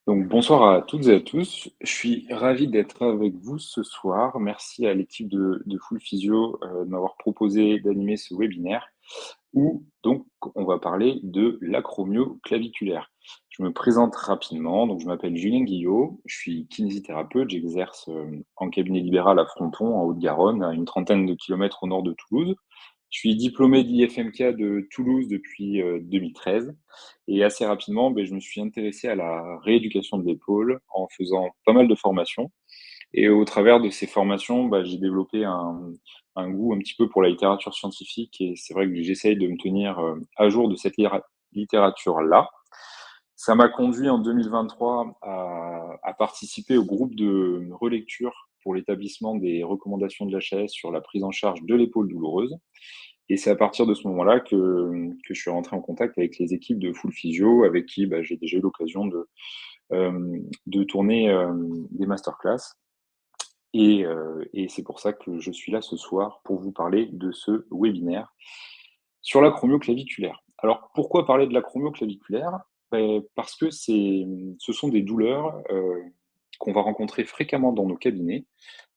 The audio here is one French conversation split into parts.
Donc bonsoir à toutes et à tous. Je suis ravi d'être avec vous ce soir. Merci à l'équipe de Full Physio, de m'avoir proposé d'animer ce webinaire où donc on va parler de l'acromio claviculaire. Je me présente rapidement. Donc je m'appelle Julien Guillot, je suis kinésithérapeute, j'exerce, en cabinet libéral à Fronton, en Haute-Garonne, à une trentaine de kilomètres au nord de Toulouse. Je suis diplômé de l'IFMK de Toulouse depuis, 2013 et assez rapidement, je me suis intéressé à la rééducation de l'épaule en faisant pas mal de formations et au travers de ces formations, j'ai développé un goût un petit peu pour la littérature scientifique et c'est vrai que j'essaye de me tenir, à jour de cette littérature-là. Ça m'a conduit en 2023 à participer au groupe de relecture pour l'établissement des recommandations de l'HAS sur la prise en charge de l'épaule douloureuse. Et c'est à partir de ce moment-là que je suis rentré en contact avec les équipes de Full Physio, avec qui, j'ai déjà eu l'occasion de tourner, des masterclass et c'est pour ça que je suis là ce soir pour vous parler de ce webinaire sur l'acromioclaviculaire. Alors pourquoi parler de l'acromioclaviculaire? Parce que ce sont des douleurs, qu'on va rencontrer fréquemment dans nos cabinets.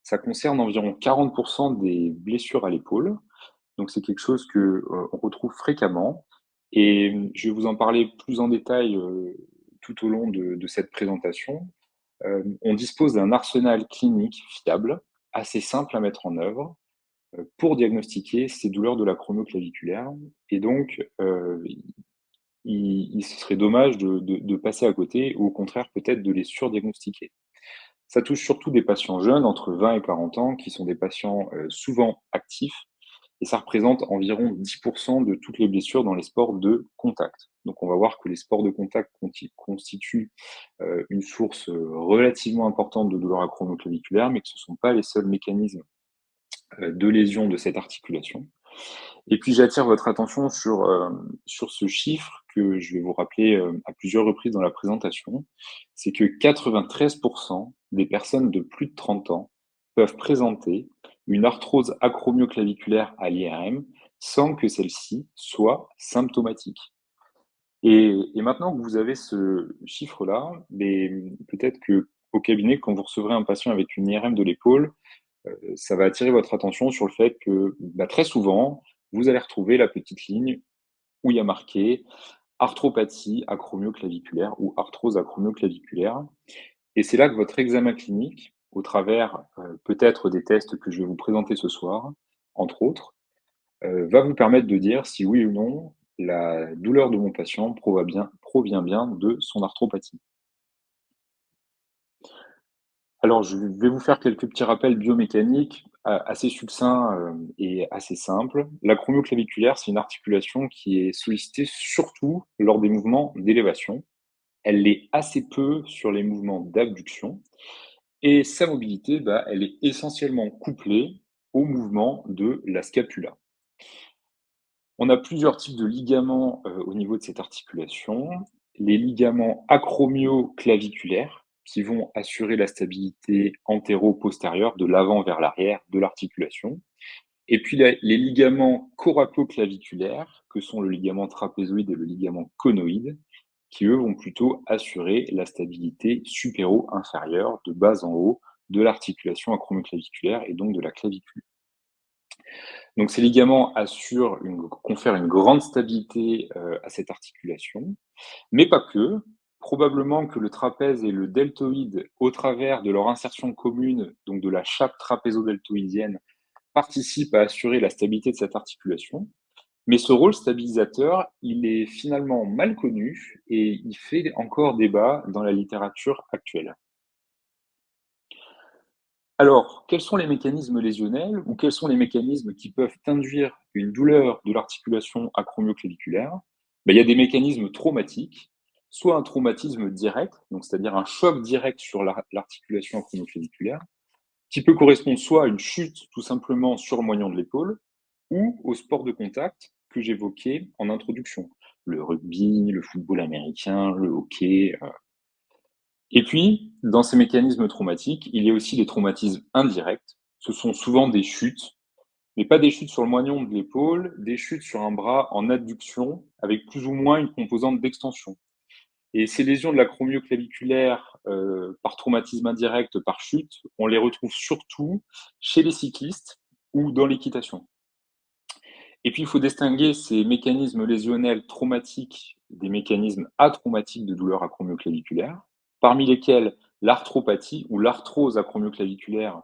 Ça concerne environ 40 des blessures à l'épaule, donc c'est quelque chose que, on retrouve fréquemment et je vais vous en parler plus en détail, tout au long de cette présentation. On dispose d'un arsenal clinique fiable, assez simple à mettre en œuvre, pour diagnostiquer ces douleurs de l'acromioclaviculaire et donc, il serait dommage de passer à côté ou au contraire peut-être de les surdiagnostiquer. Ça touche surtout des patients jeunes, entre 20 et 40 ans, qui sont des patients, souvent actifs et ça représente environ 10 de toutes les blessures dans les sports de contact. Donc on va voir que les sports de contact constituent, une source, relativement importante de douleurs acromioclaviculaires, mais que ce ne sont pas les seuls mécanismes, de lésion de cette articulation. Et puis j'attire votre attention sur ce chiffre que je vais vous rappeler, à plusieurs reprises dans la présentation. C'est que 93 des personnes de plus de 30 ans peuvent présenter une arthrose acromioclaviculaire à l'IRM sans que celle-ci soit symptomatique. Et maintenant que vous avez ce chiffre-là, peut-être qu'au cabinet, quand vous recevrez un patient avec une IRM de l'épaule, ça va attirer votre attention sur le fait que, très souvent, vous allez retrouver la petite ligne où il y a marqué arthropathie acromioclaviculaire ou arthrose acromioclaviculaire. Et c'est là que votre examen clinique, au travers peut-être des tests que je vais vous présenter ce soir, entre autres, va vous permettre de dire si oui ou non la douleur de mon patient provient bien de son arthropathie. Alors, je vais vous faire quelques petits rappels biomécaniques assez succincts et assez simples. L'acromioclaviculaire, c'est une articulation qui est sollicitée surtout lors des mouvements d'élévation. Elle l'est assez peu sur les mouvements d'abduction et sa mobilité, elle est essentiellement couplée au mouvement de la scapula. On a plusieurs types de ligaments au niveau de cette articulation. Les ligaments acromioclaviculaires qui vont assurer la stabilité antéro-postérieure de l'avant vers l'arrière de l'articulation. Et puis les ligaments coracoclaviculaires que sont le ligament trapézoïde et le ligament conoïde qui eux vont plutôt assurer la stabilité supéro-inférieure de bas en haut de l'articulation acromioclaviculaire et donc de la clavicule. Donc ces ligaments confèrent une grande stabilité, à cette articulation, mais pas que. Probablement que le trapèze et le deltoïde, au travers de leur insertion commune, donc de la chape trapézo-deltoïdienne, participent à assurer la stabilité de cette articulation. Mais ce rôle stabilisateur, il est finalement mal connu et il fait encore débat dans la littérature actuelle. Alors, quels sont les mécanismes lésionnels ou quels sont les mécanismes qui peuvent induire une douleur de l'articulation acromioclaviculaire? Il y a des mécanismes traumatiques, soit un traumatisme direct, donc c'est-à-dire un choc direct sur l'articulation acromioclaviculaire, qui peut correspondre soit à une chute tout simplement sur le moignon de l'épaule ou au sport de contact que j'évoquais en introduction. Le rugby, le football américain, le hockey, et puis, dans ces mécanismes traumatiques, il y a aussi les traumatismes indirects. Ce sont souvent des chutes, mais pas des chutes sur le moignon de l'épaule, des chutes sur un bras en adduction avec plus ou moins une composante d'extension. Et ces lésions de l'acromioclaviculaire par traumatisme indirect, par chute, on les retrouve surtout chez les cyclistes ou dans l'équitation. Et puis, il faut distinguer ces mécanismes lésionnels traumatiques des mécanismes atraumatiques de douleur acromioclaviculaire, parmi lesquels l'arthropathie ou l'arthrose acromioclaviculaire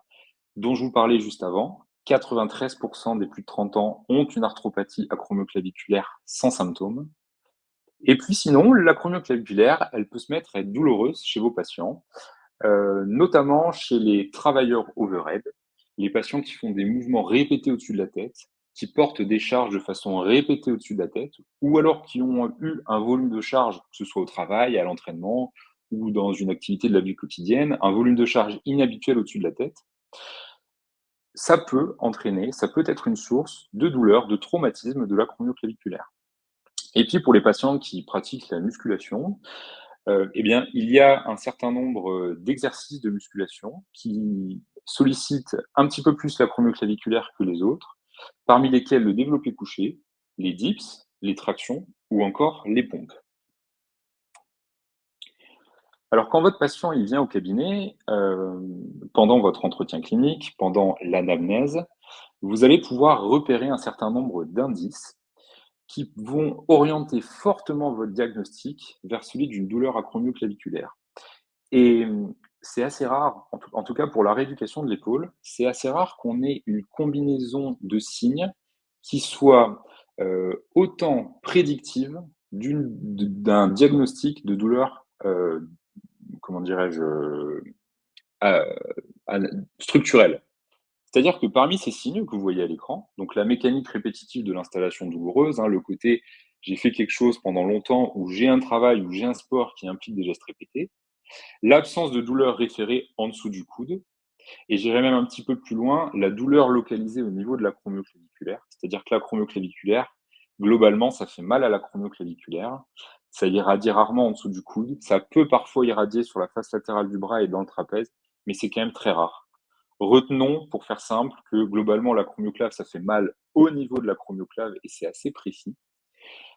dont je vous parlais juste avant. 93% des plus de 30 ans ont une arthropathie acromioclaviculaire sans symptômes. Et puis sinon, l'acromioclaviculaire, elle peut se mettre à être douloureuse chez vos patients, notamment chez les travailleurs overhead, les patients qui font des mouvements répétés au-dessus de la tête, qui portent des charges de façon répétée au-dessus de la tête, ou alors qui ont eu un volume de charge, que ce soit au travail, à l'entraînement ou dans une activité de la vie quotidienne, un volume de charge inhabituel au-dessus de la tête. Ça peut entraîner, ça peut être une source de douleur, de traumatisme de l'acromioclaviculaire. Et puis pour les patients qui pratiquent la musculation, eh bien, il y a un certain nombre d'exercices de musculation qui sollicitent un petit peu plus l'acromioclaviculaire que les autres, parmi lesquels le développé couché, les dips, les tractions ou encore les pompes. Alors quand votre patient il vient au cabinet, pendant votre entretien clinique, pendant l'anamnèse, vous allez pouvoir repérer un certain nombre d'indices qui vont orienter fortement votre diagnostic vers celui d'une douleur acromioclaviculaire. Et c'est assez rare, en tout cas pour la rééducation de l'épaule, c'est assez rare qu'on ait une combinaison de signes qui soit autant prédictive d'un diagnostic de douleur, comment dirais-je, euh, structurelle. C'est-à-dire que parmi ces signes que vous voyez à l'écran, donc la mécanique répétitive de l'installation douloureuse, le côté j'ai fait quelque chose pendant longtemps ou j'ai un travail ou j'ai un sport qui implique des gestes répétés, l'absence de douleur référée en dessous du coude, et j'irai même un petit peu plus loin, la douleur localisée au niveau de l'acromioclaviculaire, c'est-à-dire que l'acromioclaviculaire, globalement, ça fait mal à l'acromioclaviculaire, ça irradie rarement en dessous du coude, ça peut parfois irradier sur la face latérale du bras et dans le trapèze, mais c'est quand même très rare. Retenons, pour faire simple, que globalement, l'acromioclave, ça fait mal au niveau de l'acromioclave et c'est assez précis.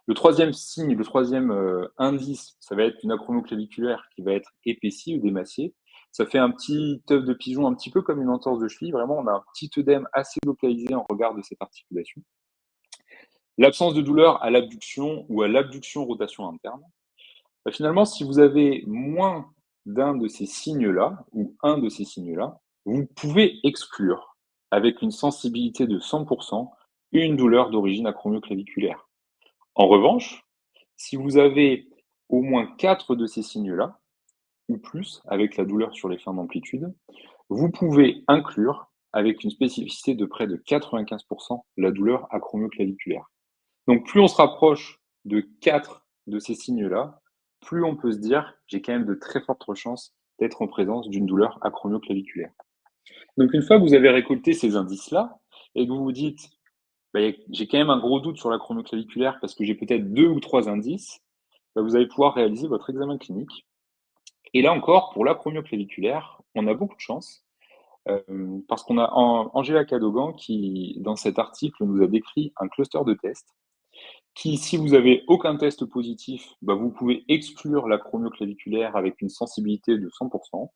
Le troisième signe, le troisième indice, ça va être une acromioclaviculaire qui va être épaissie ou démaciée. Ça fait un petit œuf de pigeon, un petit peu comme une entorse de cheville. Vraiment, on a un petit œdème assez localisé en regard de cette articulation. L'absence de douleur à l'abduction ou à l'abduction-rotation interne. Finalement, si vous avez moins d'un de ces signes-là, ou un de ces signes-là, vous pouvez exclure, avec une sensibilité de 100%, une douleur d'origine acromioclaviculaire. En revanche, si vous avez au moins 4 de ces signes-là, ou plus, avec la douleur sur les fins d'amplitude, vous pouvez inclure, avec une spécificité de près de 95%, la douleur acromioclaviculaire. Donc plus on se rapproche de 4 de ces signes-là, plus on peut se dire j'ai quand même de très fortes chances d'être en présence d'une douleur acromioclaviculaire. Donc une fois que vous avez récolté ces indices-là, et que vous vous dites bah, j'ai quand même un gros doute sur l'acromioclaviculaire parce que j'ai peut-être 2 ou 3 indices, bah, vous allez pouvoir réaliser votre examen clinique. Et là encore, pour l'acromioclaviculaire, on a beaucoup de chance parce qu'on a Angela Cadogan qui, dans cet article, nous a décrit un cluster de tests qui, si vous avez aucun test positif, bah, vous pouvez exclure l'acromioclaviculaire avec une sensibilité de 100%.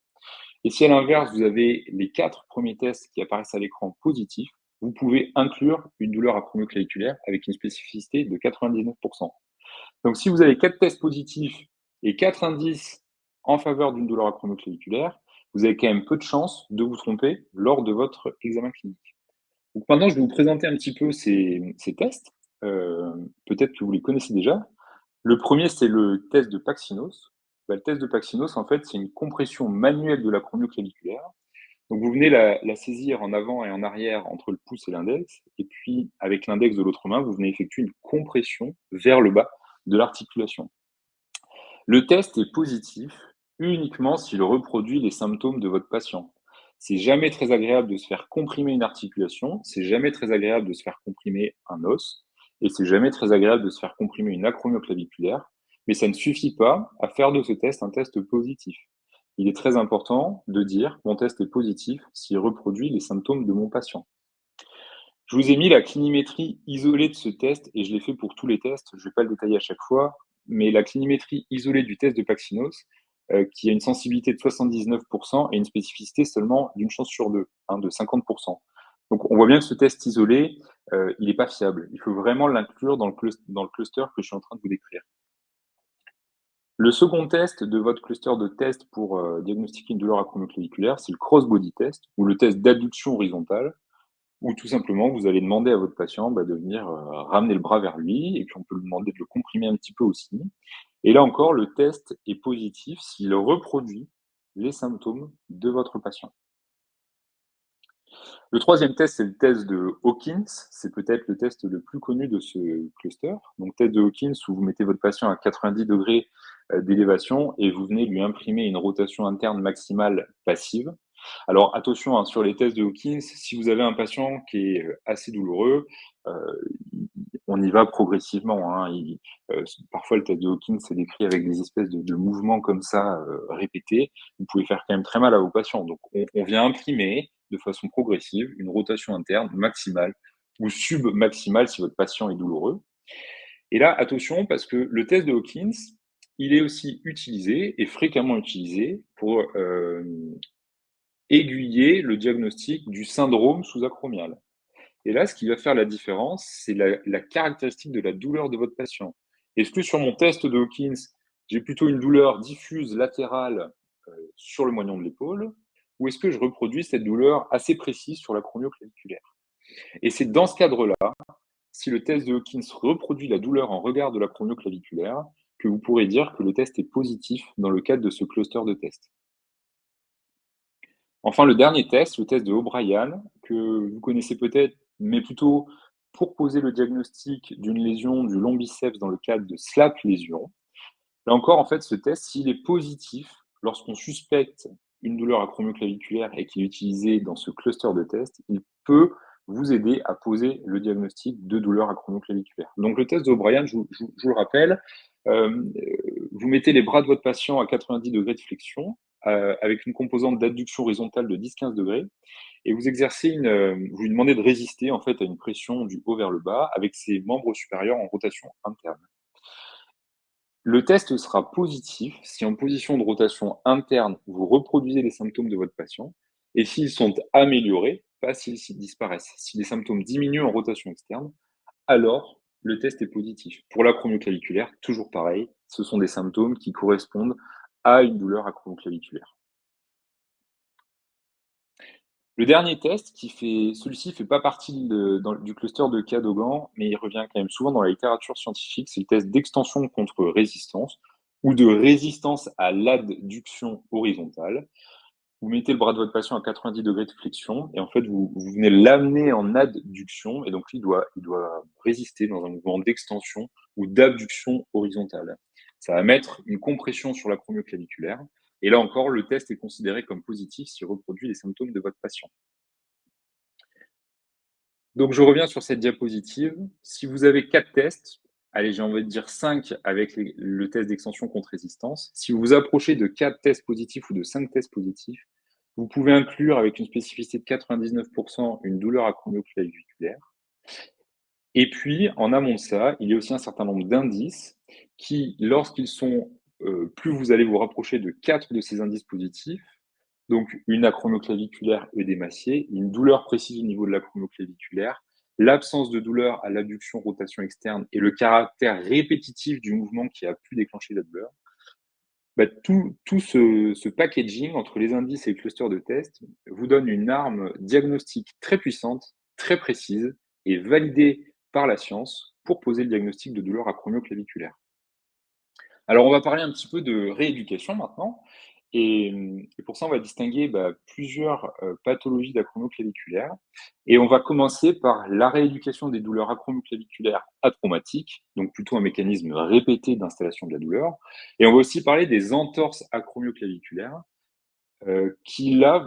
Et si à l'inverse, vous avez les 4 premiers tests qui apparaissent à l'écran positifs, vous pouvez inclure une douleur acromioclaviculaire avec une spécificité de 99%. Donc si vous avez 4 tests positifs et 4 indices en faveur d'une douleur acromioclaviculaire, vous avez quand même peu de chances de vous tromper lors de votre examen clinique. Donc maintenant, je vais vous présenter un petit peu ces tests. Peut-être que vous les connaissez déjà. Le premier, c'est le test de Paxinos. Bah, le test de Paxinos, en fait, c'est une compression manuelle de l'acromioclaviculaire. Donc vous venez la saisir en avant et en arrière entre le pouce et l'index, et puis avec l'index de l'autre main, vous venez effectuer une compression vers le bas de l'articulation. Le test est positif uniquement s'il reproduit les symptômes de votre patient. C'est jamais très agréable de se faire comprimer une articulation, c'est jamais très agréable de se faire comprimer un os, et c'est jamais très agréable de se faire comprimer une acromioclaviculaire, mais ça ne suffit pas à faire de ce test un test positif. Il est très important de dire mon test est positif s'il reproduit les symptômes de mon patient. Je vous ai mis la clinimétrie isolée de ce test et je l'ai fait pour tous les tests. Je ne vais pas le détailler à chaque fois. mais la clinimétrie isolée du test de Paxinos, qui a une sensibilité de 79% et une spécificité seulement d'une chance sur deux, hein, de 50%. Donc on voit bien que ce test isolé, il n'est pas fiable. Il faut vraiment l'inclure dans le cluster que je suis en train de vous décrire. Le second test de votre cluster de test pour diagnostiquer une douleur acromioclaviculaire, c'est le cross-body test ou le test d'adduction horizontale, où tout simplement vous allez demander à votre patient de venir ramener le bras vers lui, et puis on peut lui demander de le comprimer un petit peu aussi. Et là encore, le test est positif s'il reproduit les symptômes de votre patient. Le troisième test, c'est le test de Hawkins. C'est peut-être le test le plus connu de ce cluster. Donc, test de Hawkins, où vous mettez votre patient à 90 degrés d'élévation et vous venez lui imprimer une rotation interne maximale passive. Alors, attention, hein, sur les tests de Hawkins, si vous avez un patient qui est assez douloureux, euh, on y va progressivement. Hein. Parfois, le test de Hawkins, c'est décrit avec des espèces de mouvements comme ça répétés. Vous pouvez faire quand même très mal à vos patients. Donc, on vient imprimer de façon progressive une rotation interne maximale ou submaximale si votre patient est douloureux. Et là, attention, parce que le test de Hawkins, il est aussi utilisé et fréquemment utilisé pour aiguiller le diagnostic du syndrome sous-acromial. Et là, ce qui va faire la différence, c'est la caractéristique de la douleur de votre patient. Est-ce que sur mon test de Hawkins, j'ai plutôt une douleur diffuse latérale sur le moignon de l'épaule, ou est-ce que je reproduis cette douleur assez précise sur l'acromioclaviculaire? Et c'est dans ce cadre-là, si le test de Hawkins reproduit la douleur en regard de l'acromioclaviculaire, que vous pourrez dire que le test est positif dans le cadre de ce cluster de tests. Enfin, le dernier test, le test de O'Brien, que vous connaissez peut-être, mais plutôt pour poser le diagnostic d'une lésion du long biceps dans le cadre de SLAP lésion. Là encore, en fait, ce test, s'il est positif, lorsqu'on suspecte une douleur acromioclaviculaire et qu'il est utilisé dans ce cluster de tests, il peut vous aider à poser le diagnostic de douleur acromioclaviculaire. Donc, le test d'O'Brien, je vous le rappelle, euh, vous mettez les bras de votre patient à 90 degrés de flexion, avec une composante d'adduction horizontale de 10-15 degrés, et vous vous lui demandez de résister en fait à une pression du haut vers le bas avec ses membres supérieurs en rotation interne. Le test sera positif si en position de rotation interne, vous reproduisez les symptômes de votre patient, et s'ils sont améliorés, pas s'ils disparaissent. Si les symptômes diminuent en rotation externe, alors le test est positif. Pour l'acromioclaviculaire, toujours pareil, ce sont des symptômes qui correspondent à une douleur acromioclaviculaire. Le dernier test, celui-ci ne fait pas partie du cluster de Cadogan, mais il revient quand même souvent dans la littérature scientifique, c'est le test d'extension contre résistance ou de résistance à l'adduction horizontale. Vous mettez le bras de votre patient à 90 degrés de flexion et en fait, vous venez l'amener en adduction et donc il doit résister dans un mouvement d'extension ou d'abduction horizontale. Ça va mettre une compression sur l'acromioclaviculaire et là encore, le test est considéré comme positif s'il reproduit les symptômes de votre patient. Donc, je reviens sur cette diapositive. Si vous avez 4 tests, allez, j'ai envie de dire 5 avec le test d'extension contre résistance. Si vous vous approchez de 4 tests positifs ou de 5 tests positifs, vous pouvez inclure avec une spécificité de 99% une douleur acromioclaviculaire. Et puis, en amont de ça, il y a aussi un certain nombre d'indices qui, lorsqu'ils sont, plus vous allez vous rapprocher de 4 de ces indices positifs, donc une acromioclaviculaire œdémaciée, une douleur précise au niveau de l'acromioclaviculaire, l'absence de douleur à l'abduction rotation externe et le caractère répétitif du mouvement qui a pu déclencher la douleur. Tout ce packaging entre les indices et le cluster de test vous donne une arme diagnostique très puissante, très précise et validée par la science pour poser le diagnostic de douleur acromioclaviculaire. Alors, on va parler un petit peu de rééducation maintenant. Et pour ça, on va distinguer plusieurs pathologies d'acromioclaviculaire. Et on va commencer par la rééducation des douleurs acromioclaviculaires atraumatiques, donc plutôt un mécanisme répété d'installation de la douleur. Et on va aussi parler des entorses acromioclaviculaires, qui là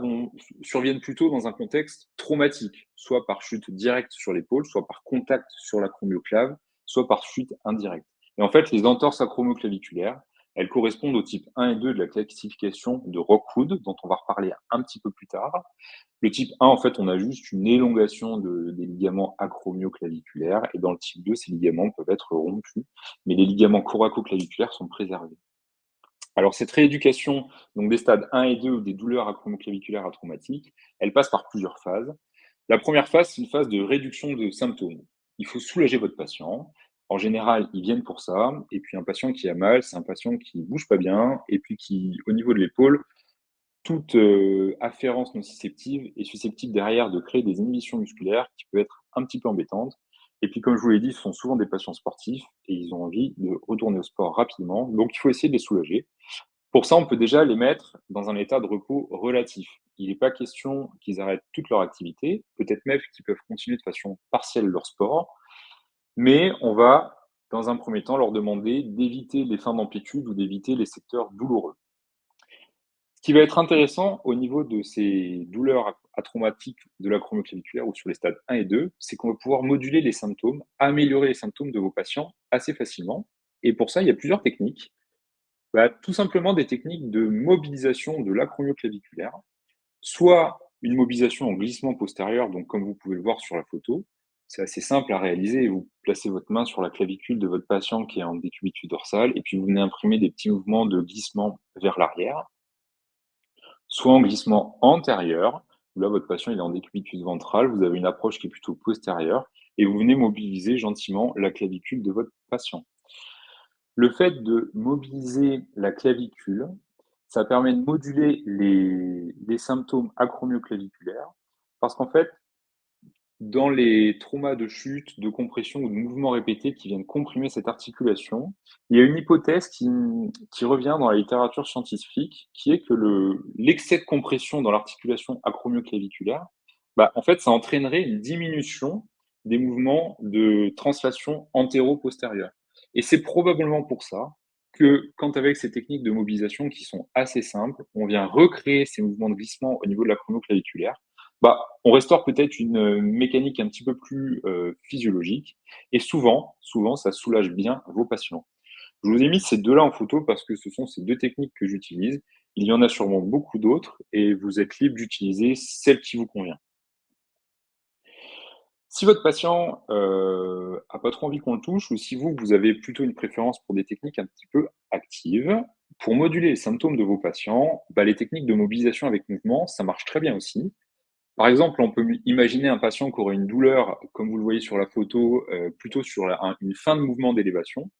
surviennent plutôt dans un contexte traumatique, soit par chute directe sur l'épaule, soit par contact sur l'acromioclave, soit par chute indirecte. Et en fait, les entorses acromioclaviculaires, Elles correspondent au type 1 et 2 de la classification de Rockwood, dont on va reparler un petit peu plus tard. Le type 1, en fait, on a juste une élongation des ligaments acromioclaviculaires, et dans le type 2, ces ligaments peuvent être rompus, mais les ligaments coracoclaviculaires sont préservés. Alors, cette rééducation, donc des stades 1 et 2 ou des douleurs acromioclaviculaires atraumatiques, elle passe par plusieurs phases. La première phase, c'est une phase de réduction de symptômes. Il faut soulager votre patient. En général, ils viennent pour ça. Et puis, un patient qui a mal, c'est un patient qui bouge pas bien et puis qui, au niveau de l'épaule, toute afférence nociceptive est susceptible derrière de créer des inhibitions musculaires qui peuvent être un petit peu embêtantes. Et puis, comme je vous l'ai dit, ce sont souvent des patients sportifs et ils ont envie de retourner au sport rapidement. Donc, il faut essayer de les soulager. Pour ça, on peut déjà les mettre dans un état de repos relatif. Il n'est pas question qu'ils arrêtent toute leur activité, peut-être même qu'ils peuvent continuer de façon partielle leur sport, mais on va, dans un premier temps, leur demander d'éviter les fins d'amplitude ou d'éviter les secteurs douloureux. Ce qui va être intéressant au niveau de ces douleurs atraumatiques de l'acromioclaviculaire ou sur les stades 1 et 2, c'est qu'on va pouvoir moduler les symptômes, améliorer les symptômes de vos patients assez facilement. Et pour ça, il y a plusieurs techniques. Bah, tout simplement des techniques de mobilisation de l'acromioclaviculaire, soit une mobilisation en glissement postérieur, donc comme vous pouvez le voir sur la photo. C'est assez simple à réaliser. Vous placez votre main sur la clavicule de votre patient qui est en décubitus dorsale et puis vous venez imprimer des petits mouvements de glissement vers l'arrière, soit en glissement antérieur, où là votre patient il est en décubitus ventral, vous avez une approche qui est plutôt postérieure et vous venez mobiliser gentiment la clavicule de votre patient. Le fait de mobiliser la clavicule, ça permet de moduler les symptômes acromioclaviculaires parce qu'en fait, dans les traumas de chute, de compression ou de mouvements répétés qui viennent comprimer cette articulation, il y a une hypothèse qui revient dans la littérature scientifique, qui est que l'excès de compression dans l'articulation acromioclaviculaire, bah, en fait, ça entraînerait une diminution des mouvements de translation antéro-postérieure. Et c'est probablement pour ça que, quand avec ces techniques de mobilisation qui sont assez simples, on vient recréer ces mouvements de glissement au niveau de l'acromioclaviculaire, bah, on restaure peut-être une mécanique un petit peu plus physiologique et souvent, ça soulage bien vos patients. Je vous ai mis ces 2 là en photo parce que ce sont ces 2 techniques que j'utilise. Il y en a sûrement beaucoup d'autres et vous êtes libre d'utiliser celle qui vous convient. Si votre patient, a pas trop envie qu'on le touche ou si vous avez plutôt une préférence pour des techniques un petit peu actives, pour moduler les symptômes de vos patients, bah, les techniques de mobilisation avec mouvement, ça marche très bien aussi. Par exemple, on peut imaginer un patient qui aurait une douleur, comme vous le voyez sur la photo, plutôt sur une fin de mouvement d'élévation.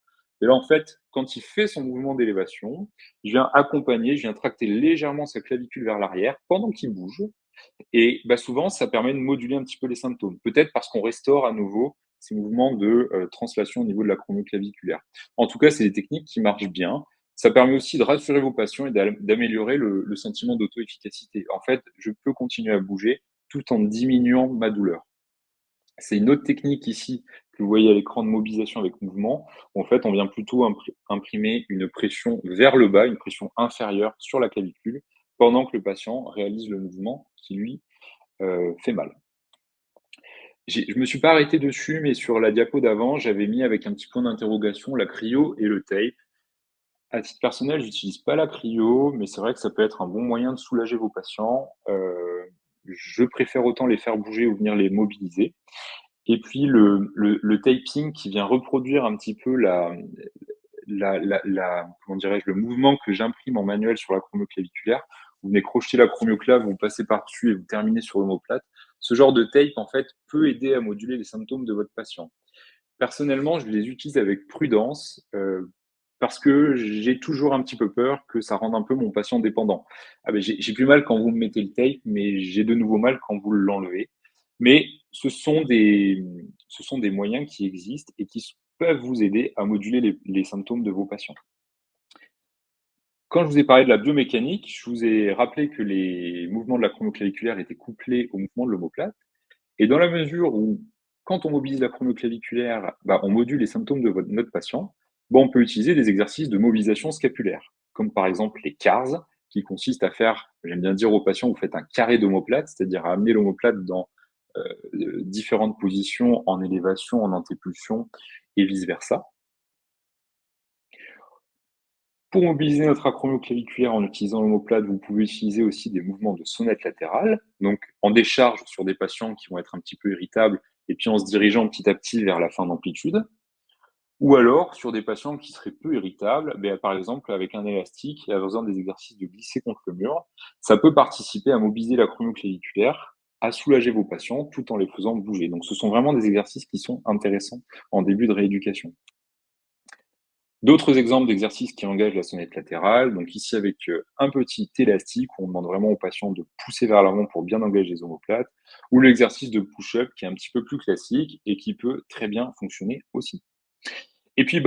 Et là, en fait, quand il fait son mouvement d'élévation, je viens accompagner, je viens tracter légèrement sa clavicule vers l'arrière pendant qu'il bouge. Et bah, souvent, ça permet de moduler un petit peu les symptômes. Peut-être parce qu'on restaure à nouveau ces mouvements de translation au niveau de l'acromioclaviculaire. En tout cas, c'est des techniques qui marchent bien. Ça permet aussi de rassurer vos patients et d'améliorer le sentiment d'auto-efficacité. En fait, je peux continuer à bouger tout en diminuant ma douleur. C'est une autre technique ici que vous voyez à l'écran de mobilisation avec mouvement. En fait, on vient plutôt imprimer une pression vers le bas, une pression inférieure sur la clavicule, pendant que le patient réalise le mouvement qui lui fait mal. Je me suis pas arrêté dessus, mais sur la diapo d'avant, j'avais mis avec un petit point d'interrogation la cryo et le tape. À titre personnel, j'utilise pas la cryo, mais c'est vrai que ça peut être un bon moyen de soulager vos patients. Je préfère autant les faire bouger ou venir les mobiliser. Et puis le taping qui vient reproduire un petit peu comment dirais-je, le mouvement que j'imprime en manuel sur l'acromioclaviculaire. Vous venez crocheter l'acromioclave, vous passez par-dessus et vous terminez sur l'omoplate. Ce genre de tape, en fait, peut aider à moduler les symptômes de votre patient. Personnellement, je les utilise avec prudence parce que j'ai toujours un petit peu peur que ça rende un peu mon patient dépendant. Ah ben, j'ai plus mal quand vous me mettez le tape, mais j'ai de nouveau mal quand vous l'enlevez. Mais ce sont des moyens qui existent et qui peuvent vous aider à moduler les symptômes de vos patients. Quand je vous ai parlé de la biomécanique, je vous ai rappelé que les mouvements de l'acromioclaviculaire étaient couplés au mouvement de l'omoplate. Et dans la mesure où, quand on mobilise l'acromioclaviculaire, bah, on module les symptômes de notre patient, bah, on peut utiliser des exercices de mobilisation scapulaire, comme par exemple les CARS, qui consistent à faire, j'aime bien dire aux patients, vous faites un carré d'omoplate, c'est-à-dire à amener l'omoplate dans différentes positions en élévation, en antépulsion et vice-versa. Pour mobiliser notre acromioclaviculaire en utilisant l'omoplate, vous pouvez utiliser aussi des mouvements de sonnette latérale, donc en décharge sur des patients qui vont être un petit peu irritables, et puis en se dirigeant petit à petit vers la fin d'amplitude. Ou alors, sur des patients qui seraient peu irritables, par exemple avec un élastique et en faisant des exercices de glisser contre le mur, ça peut participer à mobiliser l'acromioclaviculaire, à soulager vos patients tout en les faisant bouger. Donc ce sont vraiment des exercices qui sont intéressants en début de rééducation. D'autres exemples d'exercices qui engagent la sonnette latérale, donc ici avec un petit élastique où on demande vraiment au patient de pousser vers l'avant pour bien engager les omoplates, ou l'exercice de push-up qui est un petit peu plus classique et qui peut très bien fonctionner aussi. Et puis,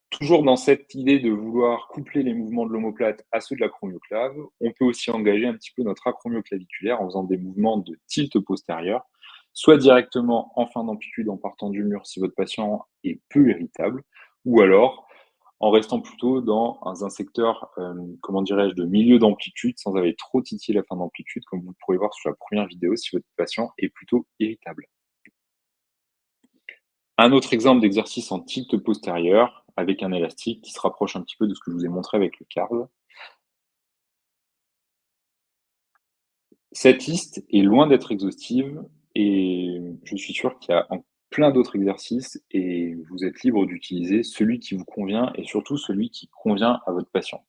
toujours dans cette idée de vouloir coupler les mouvements de l'omoplate à ceux de l'acromioclave, on peut aussi engager un petit peu notre acromioclaviculaire en faisant des mouvements de tilt postérieur, soit directement en fin d'amplitude en partant du mur si votre patient est peu irritable, ou alors en restant plutôt dans un secteur, comment dirais-je, de milieu d'amplitude sans aller trop titiller la fin d'amplitude, comme vous pourrez voir sur la première vidéo si votre patient est plutôt irritable. Un autre exemple d'exercice en tilt postérieur avec un élastique qui se rapproche un petit peu de ce que je vous ai montré avec le carve. Cette liste est loin d'être exhaustive et je suis sûr qu'il y a plein d'autres exercices et vous êtes libre d'utiliser celui qui vous convient et surtout celui qui convient à votre patient.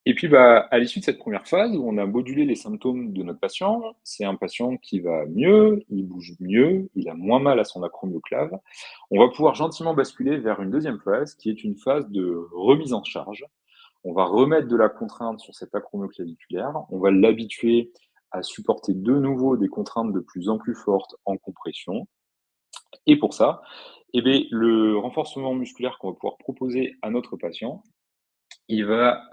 Et puis, à l'issue de cette première phase où on a modulé les symptômes de notre patient, c'est un patient qui va mieux, il bouge mieux, il a moins mal à son acromioclave. On va pouvoir gentiment basculer vers une deuxième phase qui est une phase de remise en charge. On va remettre de la contrainte sur cet acromioclaviculaire, on va l'habituer à supporter de nouveau des contraintes de plus en plus fortes en compression. Et pour ça, le renforcement musculaire qu'on va pouvoir proposer à notre patient, il va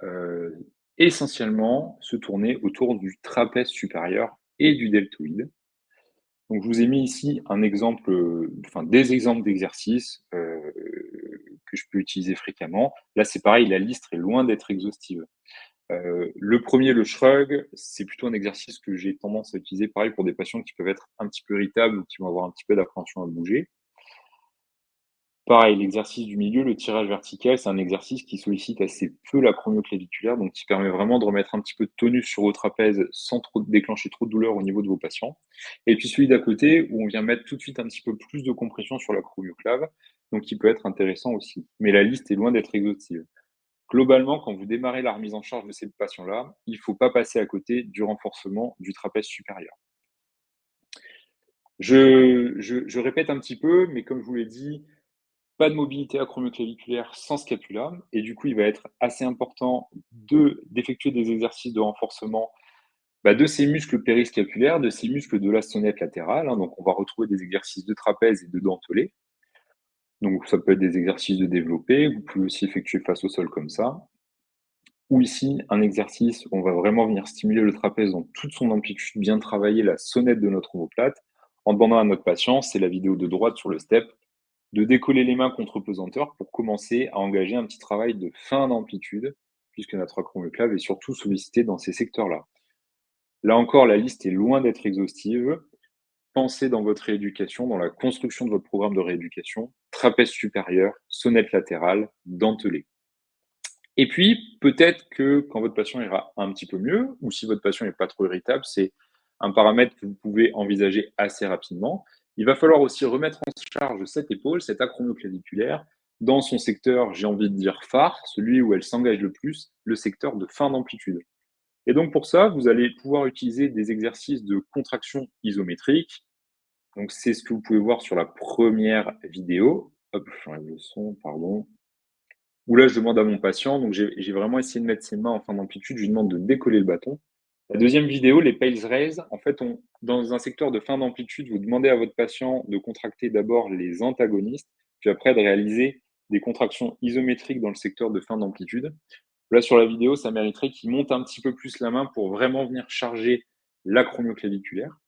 essentiellement se tourner autour du trapèze supérieur et du deltoïde. Donc je vous ai mis ici un exemple, des exemples d'exercices que je peux utiliser fréquemment. Là, c'est pareil, la liste est loin d'être exhaustive. Le premier, le shrug, c'est plutôt un exercice que j'ai tendance à utiliser pareil pour des patients qui peuvent être un petit peu irritables ou qui vont avoir un petit peu d'appréhension à bouger. Pareil, l'exercice du milieu, le tirage vertical, c'est un exercice qui sollicite assez peu l'acromioclaviculaire, donc qui permet vraiment de remettre un petit peu de tonus sur vos trapèzes sans trop déclencher trop de douleur au niveau de vos patients. Et puis celui d'à côté, où on vient mettre tout de suite un petit peu plus de compression sur l'acromioclave, donc qui peut être intéressant aussi. Mais la liste est loin d'être exhaustive. Globalement, quand vous démarrez la remise en charge de ces patients-là, il ne faut pas passer à côté du renforcement du trapèze supérieur. Je répète un petit peu, mais comme je vous l'ai dit, pas de mobilité acromioclaviculaire sans scapula et du coup, il va être assez important d'effectuer des exercices de renforcement, de ces muscles périscapulaires, de ces muscles de la sonnette latérale, hein. Donc on va retrouver des exercices de trapèze et de dentelé. Donc ça peut être des exercices de développé, vous pouvez aussi effectuer face au sol comme ça. Ou ici, un exercice où on va vraiment venir stimuler le trapèze dans toute son amplitude, bien travailler la sonnette de notre omoplate en demandant à notre patient, c'est la vidéo de droite sur le step, de décoller les mains contre pesanteur pour commencer à engager un petit travail de fin d'amplitude, puisque notre acromioclave est surtout sollicité dans ces secteurs-là. Là encore, la liste est loin d'être exhaustive. Pensez dans votre rééducation, dans la construction de votre programme de rééducation, trapèze supérieur, sonnette latérale, dentelé. Et puis, peut-être que quand votre patient ira un petit peu mieux, ou si votre patient n'est pas trop irritable, c'est un paramètre que vous pouvez envisager assez rapidement. Il va falloir aussi remettre en charge cette épaule, cette acromioclaviculaire, dans son secteur, j'ai envie de dire phare, celui où elle s'engage le plus, le secteur de fin d'amplitude. Et donc pour ça, vous allez pouvoir utiliser des exercices de contraction isométrique. Donc c'est ce que vous pouvez voir sur la première vidéo. Hop, j'enlève le son, pardon. Où là, je demande à mon patient, donc j'ai vraiment essayé de mettre ses mains en fin d'amplitude, je lui demande de décoller le bâton. La deuxième vidéo, les Pales Raise, en fait, dans un secteur de fin d'amplitude, vous demandez à votre patient de contracter d'abord les antagonistes, puis après de réaliser des contractions isométriques dans le secteur de fin d'amplitude. Là, sur la vidéo, ça mériterait qu'il monte un petit peu plus la main pour vraiment venir charger l'acromioclaviculaire.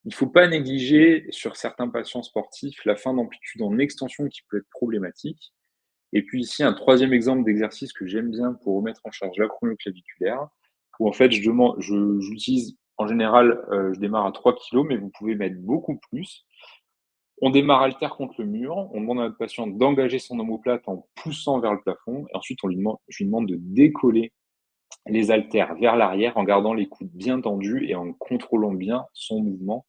Il ne faut pas négliger, sur certains patients sportifs, la fin d'amplitude en extension qui peut être problématique. Et puis ici, un troisième exemple d'exercice que j'aime bien pour remettre en charge l'acromioclaviculaire, où en fait, j'utilise en général, je démarre à 3 kg, mais vous pouvez mettre beaucoup plus. On démarre haltère contre le mur, on demande à notre patient d'engager son omoplate en poussant vers le plafond et ensuite je lui demande de décoller les haltères vers l'arrière en gardant les coudes bien tendus et en contrôlant bien son mouvement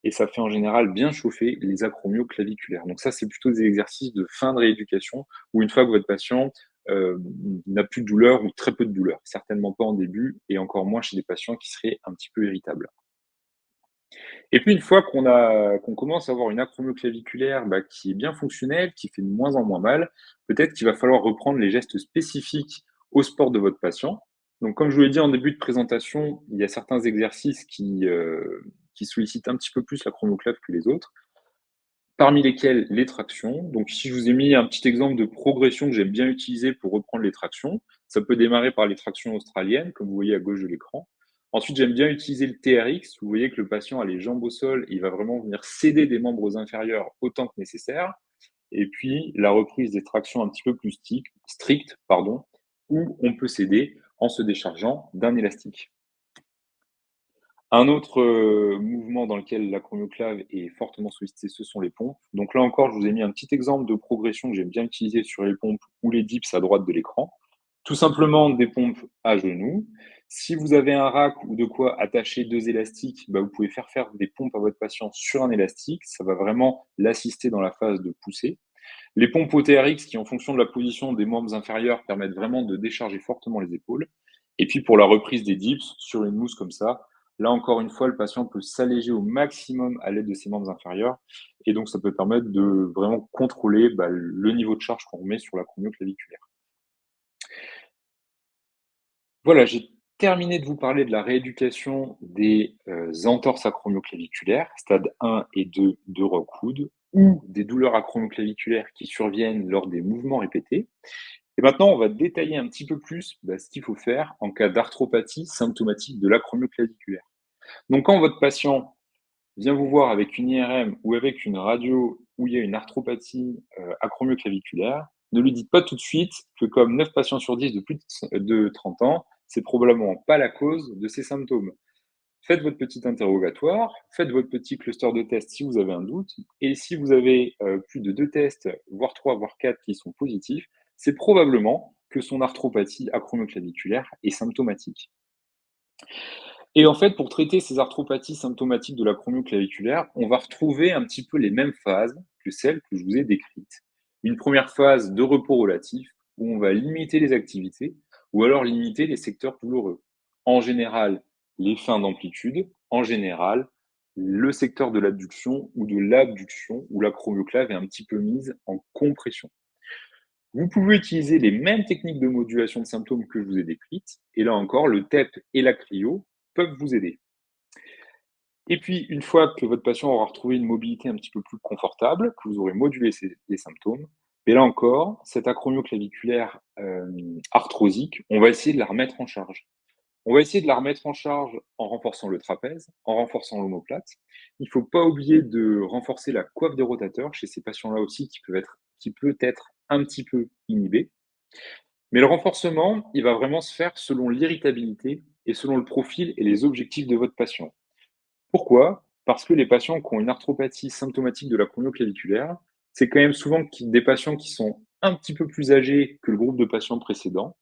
et ça fait en général bien chauffer les acromioclaviculaires. Donc ça, c'est plutôt des exercices de fin de rééducation où une fois que votre patient n'a plus de douleur ou très peu de douleur, certainement pas en début et encore moins chez des patients qui seraient un petit peu irritables. Et puis une fois qu'on commence à avoir une acromioclaviculaire, qui est bien fonctionnelle, qui fait de moins en moins mal, peut-être qu'il va falloir reprendre les gestes spécifiques au sport de votre patient. Donc comme je vous l'ai dit en début de présentation, il y a certains exercices qui sollicitent un petit peu plus l'acromioclave que les autres, parmi lesquels les tractions. Donc ici, je vous ai mis un petit exemple de progression que j'aime bien utiliser pour reprendre les tractions. Ça peut démarrer par les tractions australiennes, comme vous voyez à gauche de l'écran. Ensuite, j'aime bien utiliser le TRX. Vous voyez que le patient a les jambes au sol, il va vraiment venir céder des membres inférieurs autant que nécessaire. Et puis, la reprise des tractions un petit peu plus strictes, où on peut céder en se déchargeant d'un élastique. Un autre mouvement dans lequel l'acromioclave est fortement sollicité, ce sont les pompes. Donc là encore, je vous ai mis un petit exemple de progression que j'aime bien utiliser sur les pompes ou les dips à droite de l'écran. Tout simplement des pompes à genoux. Si vous avez un rack ou de quoi attacher 2 élastiques, vous pouvez faire des pompes à votre patient sur un élastique. Ça va vraiment l'assister dans la phase de poussée. Les pompes au TRX qui, en fonction de la position des membres inférieurs, permettent vraiment de décharger fortement les épaules. Et puis pour la reprise des dips, sur une mousse comme ça, là encore une fois, le patient peut s'alléger au maximum à l'aide de ses membres inférieurs. Et donc ça peut permettre de vraiment contrôler le niveau de charge qu'on met sur l'acromioclaviculaire. Voilà, j'ai terminé de vous parler de la rééducation des entorses acromioclaviculaires, stade 1 et 2 de Rockwood, ou des douleurs acromioclaviculaires qui surviennent lors des mouvements répétés. Et maintenant, on va détailler un petit peu plus ce qu'il faut faire en cas d'arthropathie symptomatique de l'acromioclaviculaire. Donc, quand votre patient vient vous voir avec une IRM ou avec une radio où il y a une arthropathie acromioclaviculaire, ne lui dites pas tout de suite que comme 9 patients sur 10 de plus de 30 ans, c'est probablement pas la cause de ces symptômes. Faites votre petit interrogatoire, faites votre petit cluster de tests si vous avez un doute, et si vous avez plus de 2 tests, voire 3, voire 4 qui sont positifs, c'est probablement que son arthropathie acromioclaviculaire est symptomatique. Et en fait, pour traiter ces arthropathies symptomatiques de l'acromioclaviculaire, on va retrouver un petit peu les mêmes phases que celles que je vous ai décrites. Une première phase de repos relatif, où on va limiter les activités, ou alors limiter les secteurs douloureux. En général, les fins d'amplitude, en général, le secteur de l'adduction ou de l'abduction, où l'acromioclave est un petit peu mise en compression. Vous pouvez utiliser les mêmes techniques de modulation de symptômes que je vous ai décrites, et là encore, le TEP et la cryo peuvent vous aider. Et puis, une fois que votre patient aura retrouvé une mobilité un petit peu plus confortable, que vous aurez modulé les symptômes, et là encore, cette acromioclaviculaire arthrosique, on va essayer de la remettre en charge. On va essayer de la remettre en charge en renforçant le trapèze, en renforçant l'omoplate. Il ne faut pas oublier de renforcer la coiffe des rotateurs chez ces patients-là aussi qui peut être un petit peu inhibé. Mais le renforcement, il va vraiment se faire selon l'irritabilité et selon le profil et les objectifs de votre patient. Pourquoi? Parce que les patients qui ont une arthropathie symptomatique de l'acromioclaviculaire, c'est quand même souvent des patients qui sont un petit peu plus âgés que le groupe de patients précédent.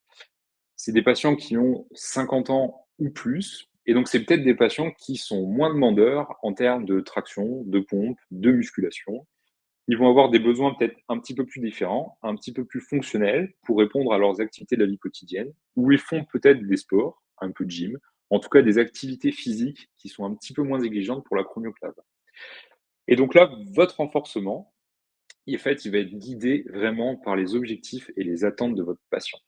C'est des patients qui ont 50 ans ou plus, et donc c'est peut-être des patients qui sont moins demandeurs en termes de traction, de pompe, de musculation. Ils vont avoir des besoins peut-être un petit peu plus différents, un petit peu plus fonctionnels pour répondre à leurs activités de la vie quotidienne, où ils font peut-être des sports, un peu de gym, en tout cas des activités physiques qui sont un petit peu moins exigeantes pour l'acromioclave. Et donc là, votre renforcement, en fait, il va être guidé vraiment par les objectifs et les attentes de votre patient.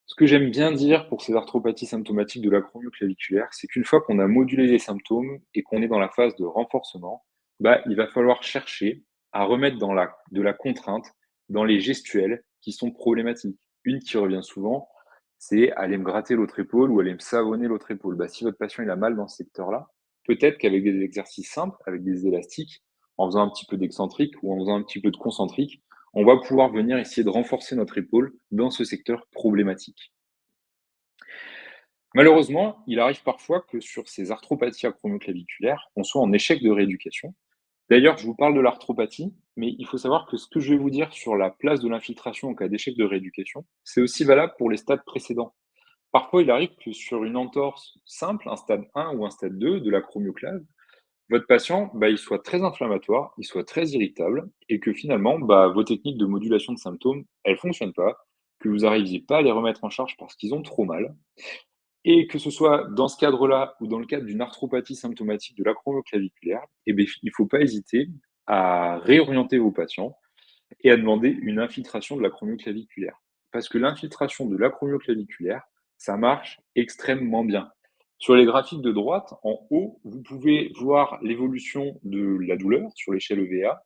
Ce que j'aime bien dire pour ces arthropathies symptomatiques de l'acromioclaviculaire, c'est qu'une fois qu'on a modulé les symptômes et qu'on est dans la phase de renforcement, il va falloir chercher à remettre de la contrainte dans les gestuels qui sont problématiques. Une qui revient souvent, c'est aller me gratter l'autre épaule ou aller me savonner l'autre épaule. Si votre patient il a mal dans ce secteur-là, peut-être qu'avec des exercices simples, avec des élastiques, en faisant un petit peu d'excentrique ou en faisant un petit peu de concentrique, on va pouvoir venir essayer de renforcer notre épaule dans ce secteur problématique. Malheureusement, il arrive parfois que sur ces arthropathies acromioclaviculaires, on soit en échec de rééducation D'ailleurs, je vous parle de l'arthropathie, mais il faut savoir que ce que je vais vous dire sur la place de l'infiltration en cas d'échec de rééducation, c'est aussi valable pour les stades précédents. Parfois, il arrive que sur une entorse simple, un stade 1 ou un stade 2 de l'acromioclave, votre patient, il soit très inflammatoire, il soit très irritable et que finalement, vos techniques de modulation de symptômes, elles fonctionnent pas, que vous n'arriviez pas à les remettre en charge parce qu'ils ont trop mal. Et que ce soit dans ce cadre-là ou dans le cadre d'une arthropathie symptomatique de l'acromioclaviculaire, il ne faut pas hésiter à réorienter vos patients et à demander une infiltration de l'acromioclaviculaire. Parce que l'infiltration de l'acromioclaviculaire, ça marche extrêmement bien. Sur les graphiques de droite, en haut, vous pouvez voir l'évolution de la douleur sur l'échelle EVA.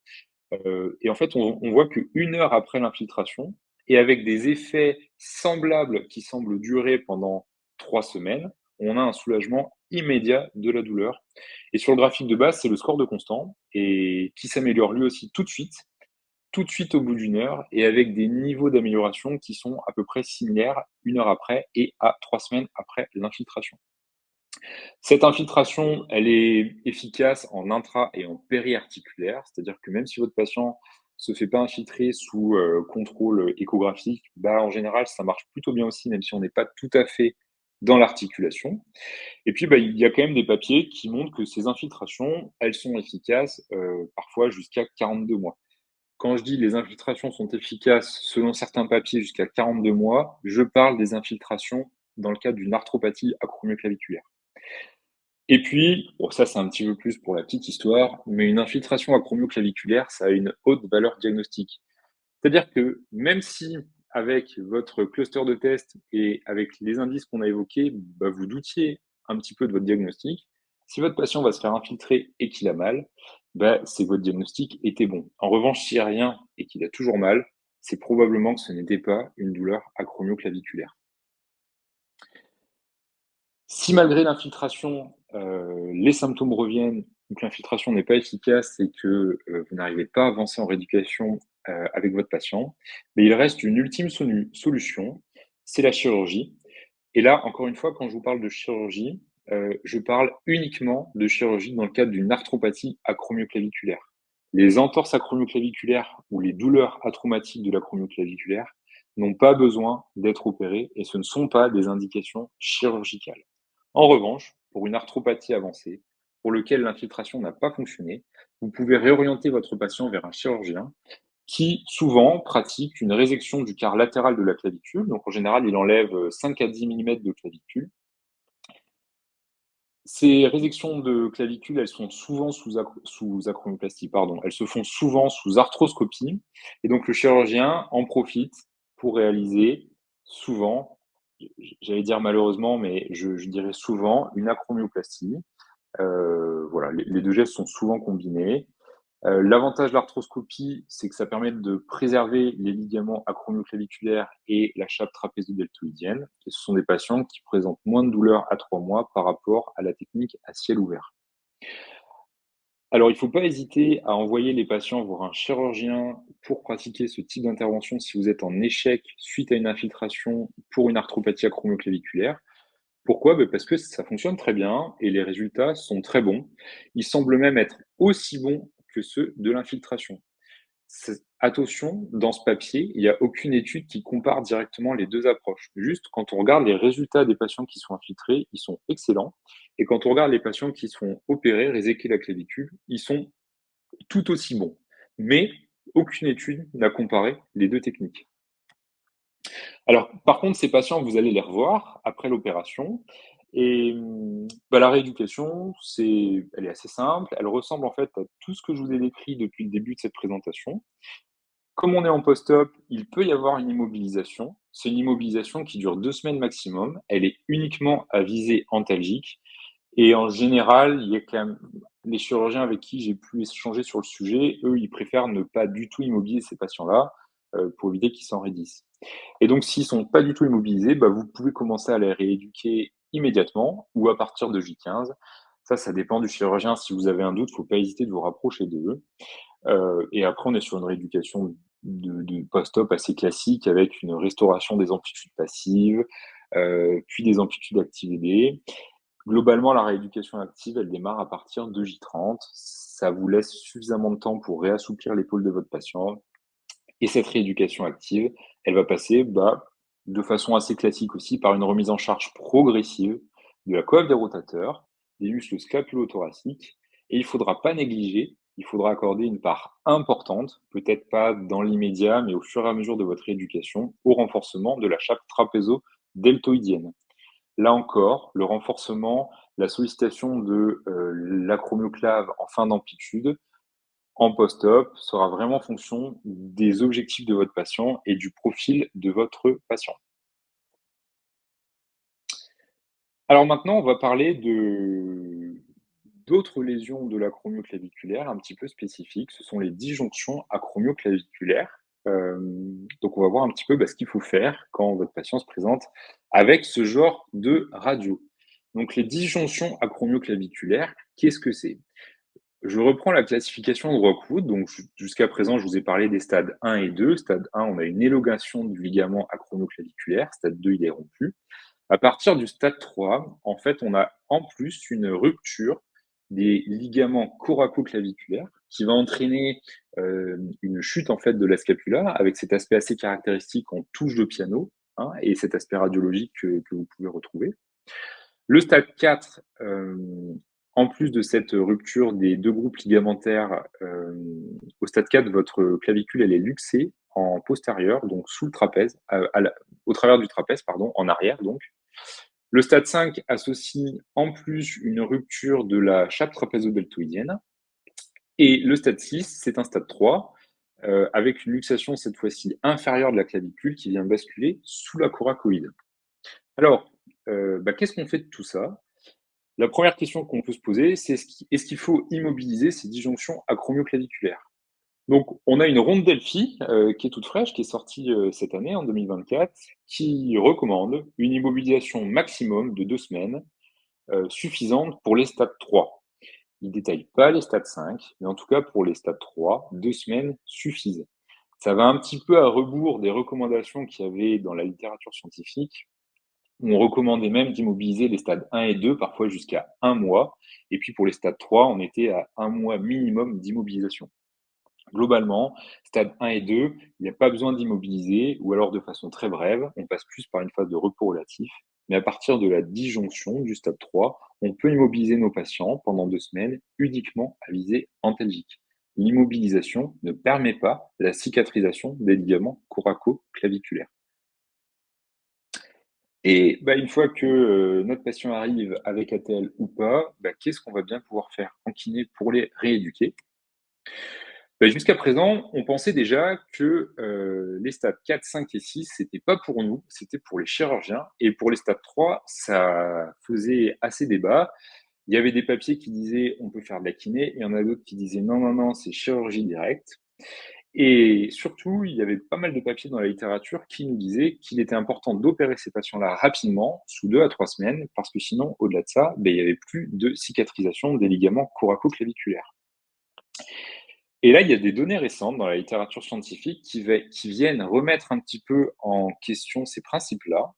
Et en fait, on voit qu'une heure après l'infiltration, et avec des effets semblables qui semblent durer pendant 3 semaines, on a un soulagement immédiat de la douleur. Et sur le graphique de base, c'est le score de constant, et qui s'améliore lui aussi tout de suite au bout d'une heure, et avec des niveaux d'amélioration qui sont à peu près similaires une heure après et à 3 semaines après l'infiltration. Cette infiltration, elle est efficace en intra et en périarticulaire, c'est-à-dire que même si votre patient se fait pas infiltrer sous contrôle échographique, en général, ça marche plutôt bien aussi, même si on n'est pas tout à fait dans l'articulation. Et puis, il y a quand même des papiers qui montrent que ces infiltrations, elles sont efficaces parfois jusqu'à 42 mois. Quand je dis les infiltrations sont efficaces selon certains papiers jusqu'à 42 mois, je parle des infiltrations dans le cadre d'une arthropathie acromioclaviculaire. Et puis, bon, ça c'est un petit peu plus pour la petite histoire, mais une infiltration acromioclaviculaire, ça a une haute valeur diagnostique. C'est-à-dire que même si avec votre cluster de test et avec les indices qu'on a évoqués, vous doutiez un petit peu de votre diagnostic, si votre patient va se faire infiltrer et qu'il a mal, c'est que votre diagnostic était bon. En revanche, s'il n'y a rien et qu'il a toujours mal, c'est probablement que ce n'était pas une douleur acromioclaviculaire. Si malgré l'infiltration, les symptômes reviennent ou que l'infiltration n'est pas efficace et que, vous n'arrivez pas à avancer en rééducation, avec votre patient, mais il reste une ultime solution, c'est la chirurgie. Et là, encore une fois, quand je vous parle de chirurgie, je parle uniquement de chirurgie dans le cadre d'une arthropathie acromioclaviculaire. Les entorses acromioclaviculaires ou les douleurs atraumatiques de l'acromioclaviculaire n'ont pas besoin d'être opérées et ce ne sont pas des indications chirurgicales. En revanche, pour une arthropathie avancée, pour lequel l'infiltration n'a pas fonctionné, vous pouvez réorienter votre patient vers un chirurgien qui, souvent, pratique une résection du quart latéral de la clavicule. Donc, en général, il enlève 5 à 10 mm de clavicule. Ces résections de clavicule, elles sont souvent sous acromioplastie, pardon. Elles se font souvent sous arthroscopie. Et donc, le chirurgien en profite pour réaliser souvent, j'allais dire malheureusement, mais je dirais souvent, une acromioplastie. Voilà, les 2 gestes sont souvent combinés. L'avantage de l'arthroscopie, c'est que ça permet de préserver les ligaments acromioclaviculaires et la chape trapézo-deltoïdienne. Et ce sont des patients qui présentent moins de douleur à 3 mois par rapport à la technique à ciel ouvert. Alors, il ne faut pas hésiter à envoyer les patients voir un chirurgien pour pratiquer ce type d'intervention si vous êtes en échec suite à une infiltration pour une arthropathie acromioclaviculaire. Pourquoi? Parce que ça fonctionne très bien et les résultats sont très bons. Ils semblent même être aussi bons que ceux de l'infiltration. Attention, dans ce papier, il n'y a aucune étude qui compare directement les 2 approches. Juste, quand on regarde les résultats des patients qui sont infiltrés, ils sont excellents. Et quand on regarde les patients qui sont opérés, réséquer la clavicule, ils sont tout aussi bons. Mais aucune étude n'a comparé les 2 techniques. Alors, par contre, ces patients, vous allez les revoir après l'opération et la rééducation, elle est assez simple. Elle ressemble en fait à tout ce que je vous ai décrit depuis le début de cette présentation. Comme on est en post-op, il peut y avoir une immobilisation. C'est une immobilisation qui dure 2 semaines maximum. Elle est uniquement à visée antalgique et en général, il y a quand même les chirurgiens avec qui j'ai pu échanger sur le sujet, eux, ils préfèrent ne pas du tout immobiliser ces patients-là, pour éviter qu'ils s'enraidissent. Et donc, s'ils sont pas du tout immobilisés, vous pouvez commencer à les rééduquer immédiatement ou à partir de J15. Ça dépend du chirurgien. Si vous avez un doute, faut pas hésiter de vous rapprocher d'eux. Et après, on est sur une rééducation de post-op assez classique avec une restauration des amplitudes passives, puis des amplitudes activées. Globalement, la rééducation active, elle démarre à partir de J30. Ça vous laisse suffisamment de temps pour réassouplir l'épaule de votre patient. Et cette rééducation active, elle va passer, de façon assez classique aussi, par une remise en charge progressive de la coiffe des rotateurs, des muscles scapulo-thoraciques. Et il ne faudra pas négliger, il faudra accorder une part importante, peut-être pas dans l'immédiat, mais au fur et à mesure de votre rééducation, au renforcement de la chape trapézo-deltoïdienne. Là encore, le renforcement, la sollicitation de l'acromioclave en fin d'amplitude, en post-op, sera vraiment en fonction des objectifs de votre patient et du profil de votre patient. Alors maintenant, on va parler de d'autres lésions de l'acromioclaviculaire un petit peu spécifiques. Ce sont les disjonctions acromioclaviculaires. Donc on va voir un petit peu, ce qu'il faut faire quand votre patient se présente avec ce genre de radio. Donc les disjonctions acromioclaviculaires, qu'est-ce que c'est? Je reprends la classification de Rockwood. Donc jusqu'à présent, je vous ai parlé des stades 1 et 2. Stade 1, on a une élongation du ligament acromioclaviculaire. Stade 2, il est rompu. À partir du stade 3, en fait, on a en plus une rupture des ligaments coracoclaviculaires qui va entraîner une chute en fait de la scapula avec cet aspect assez caractéristique en touche de piano, hein, et cet aspect radiologique que vous pouvez retrouver. Le stade 4, en plus de cette rupture des deux groupes ligamentaires, au stade 4, votre clavicule elle est luxée en postérieur, donc sous le trapèze, au travers du trapèze, pardon, en arrière donc. Le stade 5 associe en plus une rupture de la chape trapézo-deltoïdienne. Et le stade 6, c'est un stade 3, avec une luxation cette fois-ci inférieure de la clavicule qui vient basculer sous la coracoïde. Alors, qu'est-ce qu'on fait de tout ça? La première question qu'on peut se poser, c'est est-ce qu'il faut immobiliser ces disjonctions acromioclaviculaires? Donc, on a une ronde Delphi qui est toute fraîche, qui est sortie cette année, en 2024, qui recommande une immobilisation maximum de 2 semaines, suffisante pour les stades 3. Il ne détaille pas les stades 5, mais en tout cas pour les stades 3, 2 semaines suffisent. Ça va un petit peu à rebours des recommandations qu'il y avait dans la littérature scientifique. On recommandait même d'immobiliser les stades 1 et 2, parfois jusqu'à 1 mois. Et puis pour les stades 3, on était à 1 mois minimum d'immobilisation. Globalement, stade 1 et 2, il n'y a pas besoin d'immobiliser, ou alors de façon très brève, on passe plus par une phase de repos relatif. Mais à partir de la disjonction du stade 3, on peut immobiliser nos patients pendant 2 semaines uniquement à visée antalgique. L'immobilisation ne permet pas la cicatrisation des ligaments coraco-claviculaires. Et une fois que notre patient arrive avec ATL ou pas, qu'est-ce qu'on va bien pouvoir faire en kiné pour les rééduquer? Jusqu'à présent, on pensait déjà que les stades 4, 5 et 6, c'était pas pour nous, c'était pour les chirurgiens. Et pour les stades 3, ça faisait assez débat. Il y avait des papiers qui disaient on peut faire de la kiné, et il y en a d'autres qui disaient non, non, non, c'est chirurgie directe. Et surtout, il y avait pas mal de papiers dans la littérature qui nous disaient qu'il était important d'opérer ces patients-là rapidement, sous 2 à 3 semaines, parce que sinon, au-delà de ça, il n'y avait plus de cicatrisation des ligaments coracoclaviculaires. Et là, il y a des données récentes dans la littérature scientifique qui viennent remettre un petit peu en question ces principes-là,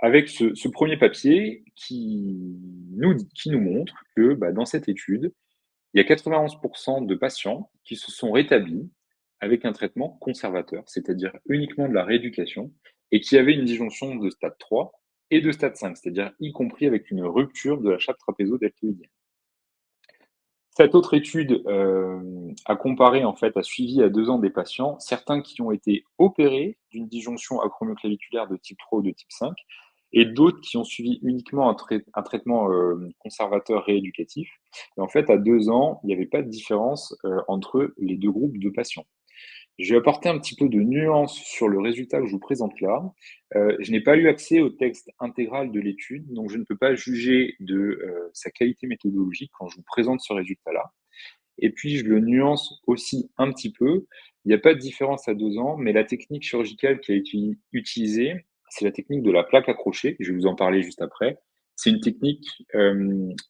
avec ce premier papier qui nous montre que, dans cette étude, il y a 91% de patients qui se sont rétablis avec un traitement conservateur, c'est-à-dire uniquement de la rééducation, et qui avaient une disjonction de stade 3 et de stade 5, c'est-à-dire y compris avec une rupture de la chape trapézo-deltoïdienne. Cette autre étude a suivi à 2 ans des patients, certains qui ont été opérés d'une disjonction acromioclaviculaire de type 3 ou de type 5, et d'autres qui ont suivi uniquement un traitement conservateur rééducatif. Et en fait, à 2 ans, il n'y avait pas de différence entre les deux groupes de patients. Je vais apporter un petit peu de nuance sur le résultat que je vous présente là. Je n'ai pas eu accès au texte intégral de l'étude, donc je ne peux pas juger de sa qualité méthodologique quand je vous présente ce résultat-là. Et puis, je le nuance aussi un petit peu. Il n'y a pas de différence à 2 ans, mais la technique chirurgicale qui a été utilisée, c'est la technique de la plaque accrochée. Je vais vous en parler juste après. C'est une technique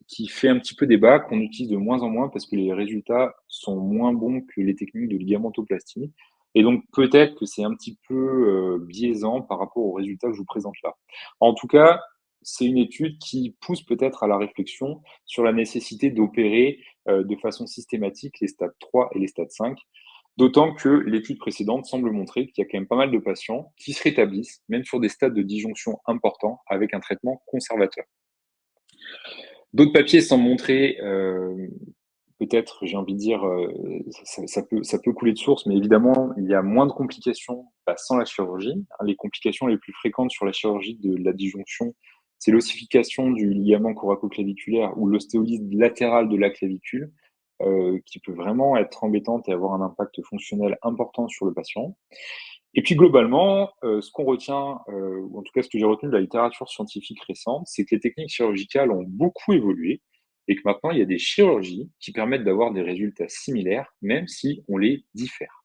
qui fait un petit peu débat, qu'on utilise de moins en moins parce que les résultats sont moins bons que les techniques de ligamentoplastie. Et donc, peut-être que c'est un petit peu biaisant par rapport aux résultats que je vous présente là. En tout cas, c'est une étude qui pousse peut-être à la réflexion sur la nécessité d'opérer de façon systématique les stades 3 et les stades 5, d'autant que l'étude précédente semble montrer qu'il y a quand même pas mal de patients qui se rétablissent, même sur des stades de disjonction importants, avec un traitement conservateur. D'autres papiers semblent montrer, peut-être, j'ai envie de dire, ça peut couler de source, mais évidemment, il y a moins de complications, bah, sans la chirurgie. Les complications les plus fréquentes sur la chirurgie de la disjonction, c'est l'ossification du ligament coraco-claviculaire ou l'ostéolyse latérale de la clavicule, qui peut vraiment être embêtante et avoir un impact fonctionnel important sur le patient. Et puis globalement, ce qu'on retient, ou en tout cas ce que j'ai retenu de la littérature scientifique récente, c'est que les techniques chirurgicales ont beaucoup évolué et que maintenant il y a des chirurgies qui permettent d'avoir des résultats similaires, même si on les diffère.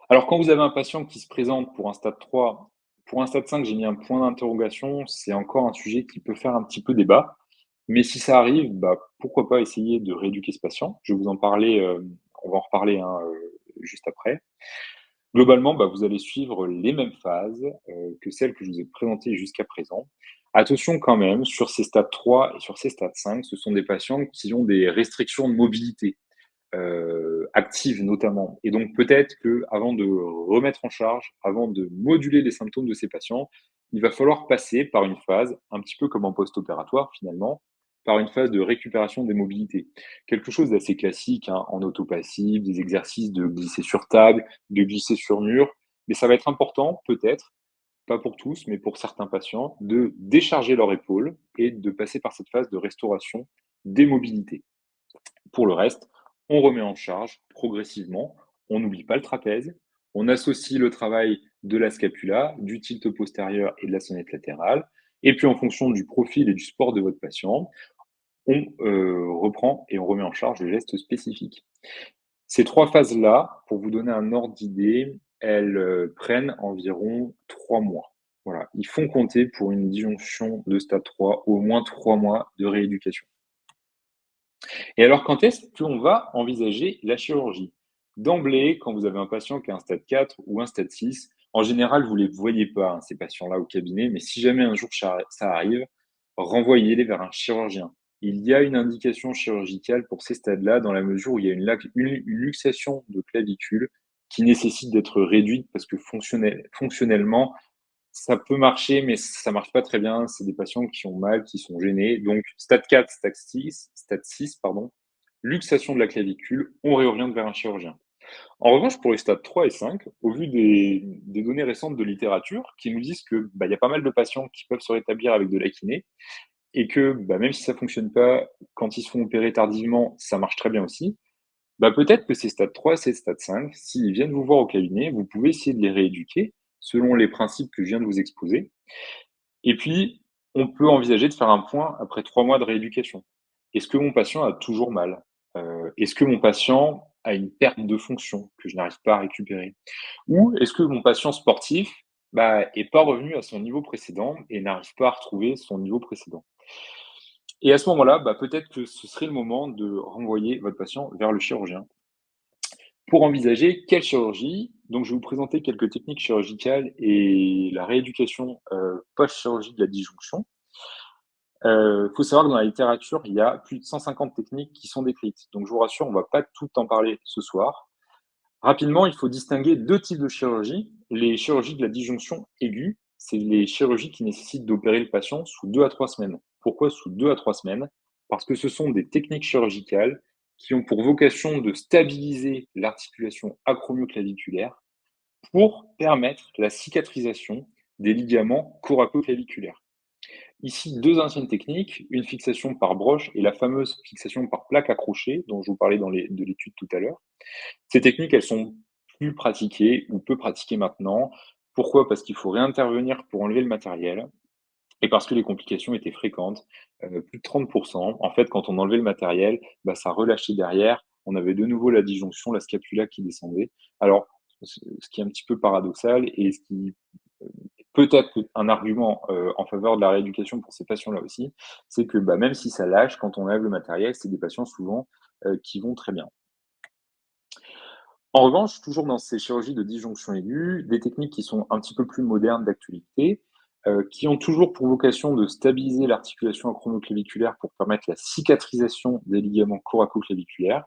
Alors quand vous avez un patient qui se présente pour un stade 3, pour un stade 5, j'ai mis un point d'interrogation, c'est encore un sujet qui peut faire un petit peu débat, mais si ça arrive, bah, pourquoi pas essayer de rééduquer ce patient? Je vais vous en parler, on va en reparler, hein, juste après. Globalement, bah, vous allez suivre les mêmes phases, que celles que je vous ai présentées jusqu'à présent. Attention quand même, sur ces stades 3 et sur ces stades 5, ce sont des patients qui ont des restrictions de mobilité, actives notamment. Et donc peut-être qu'avant de remettre en charge, avant de moduler les symptômes de ces patients, il va falloir passer par une phase, un petit peu comme en post-opératoire finalement, par une phase de récupération des mobilités. Quelque chose d'assez classique, hein, en autopassive, des exercices de glisser sur table, de glisser sur mur, mais ça va être important peut-être, pas pour tous, mais pour certains patients, de décharger leur épaule et de passer par cette phase de restauration des mobilités. Pour le reste, on remet en charge progressivement. On n'oublie pas le trapèze. On associe le travail de la scapula, du tilt postérieur et de la sonnette latérale. Et puis, en fonction du profil et du sport de votre patient, on reprend et on remet en charge le geste spécifique. Ces trois phases-là, pour vous donner un ordre d'idée, elles prennent environ 3 mois. Voilà, ils font compter pour une disjonction de stade 3 au moins 3 mois de rééducation. Et alors, quand est-ce qu'on va envisager la chirurgie? D'emblée, quand vous avez un patient qui a un stade 4 ou un stade 6, en général, vous ne les voyez pas, hein, ces patients-là, au cabinet, mais si jamais un jour ça arrive, renvoyez-les vers un chirurgien. Il y a une indication chirurgicale pour ces stades-là, dans la mesure où il y a une luxation de clavicule qui nécessite d'être réduite parce que fonctionnellement, ça peut marcher, mais ça marche pas très bien. C'est des patients qui ont mal, qui sont gênés. Donc, stade 4, stade 6, pardon, luxation de la clavicule, on réoriente vers un chirurgien. En revanche, pour les stades 3 et 5, au vu des données récentes de littérature qui nous disent que bah, y a pas mal de patients qui peuvent se rétablir avec de la kiné et que bah, même si ça fonctionne pas, quand ils se font opérer tardivement, ça marche très bien aussi. Bah, peut-être que ces stades 3 et ces stades 5, s'ils viennent vous voir au cabinet, vous pouvez essayer de les rééduquer selon les principes que je viens de vous exposer. Et puis, on peut envisager de faire un point après 3 mois de rééducation. Est-ce que mon patient a toujours mal? Est-ce que mon patient a une perte de fonction que je n'arrive pas à récupérer? Ou est-ce que mon patient sportif, bah, est pas revenu à son niveau précédent et n'arrive pas à retrouver son niveau précédent? Et à ce moment-là, bah, peut-être que ce serait le moment de renvoyer votre patient vers le chirurgien pour envisager quelle chirurgie. Donc, je vais vous présenter quelques techniques chirurgicales et la rééducation, post-chirurgie de la disjonction. Faut savoir que dans la littérature, il y a plus de 150 techniques qui sont décrites. Donc je vous rassure, on va pas tout en parler ce soir. Rapidement, il faut distinguer 2 types de chirurgie. Les chirurgies de la disjonction aiguë, c'est les chirurgies qui nécessitent d'opérer le patient sous 2 à 3 semaines. Pourquoi sous 2 à 3 semaines? Parce que ce sont des techniques chirurgicales qui ont pour vocation de stabiliser l'articulation acromioclaviculaire pour permettre la cicatrisation des ligaments coracoclaviculaires. Ici, deux anciennes techniques, une fixation par broche et la fameuse fixation par plaque accrochée dont je vous parlais de l'étude tout à l'heure. Ces techniques, elles sont plus pratiquées ou peu pratiquées maintenant. Pourquoi? Parce qu'il faut réintervenir pour enlever le matériel et parce que les complications étaient fréquentes, plus de 30%. En fait, quand on enlevait le matériel, bah, ça relâchait derrière. On avait de nouveau la disjonction, la scapula qui descendait. Alors, ce qui est un petit peu paradoxal et ce qui peut-être un argument en faveur de la rééducation pour ces patients-là aussi, c'est que bah, même si ça lâche, quand on enlève le matériel, c'est des patients souvent qui vont très bien. En revanche, toujours dans ces chirurgies de disjonction aiguë, des techniques qui sont un petit peu plus modernes d'actualité, qui ont toujours pour vocation de stabiliser l'articulation acromioclaviculaire pour permettre la cicatrisation des ligaments coracoclaviculaires.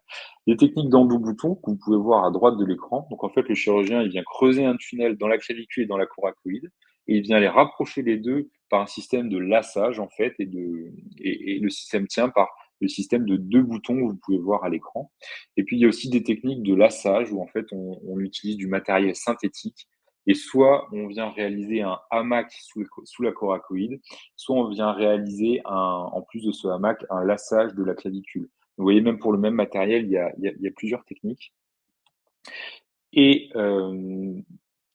Des techniques d'embout-bouton que vous pouvez voir à droite de l'écran. Donc en fait, le chirurgien il vient creuser un tunnel dans la clavicule et dans la coracoïde et il vient les rapprocher les deux par un système de lassage en fait et le système tient par le système de 2 boutons que vous pouvez voir à l'écran. Et puis il y a aussi des techniques de lassage où en fait on utilise du matériel synthétique et soit on vient réaliser un hamac sous la coracoïde, soit on vient réaliser en plus de ce hamac, un lassage de la clavicule. Vous voyez, même pour le même matériel, il y a plusieurs techniques. Et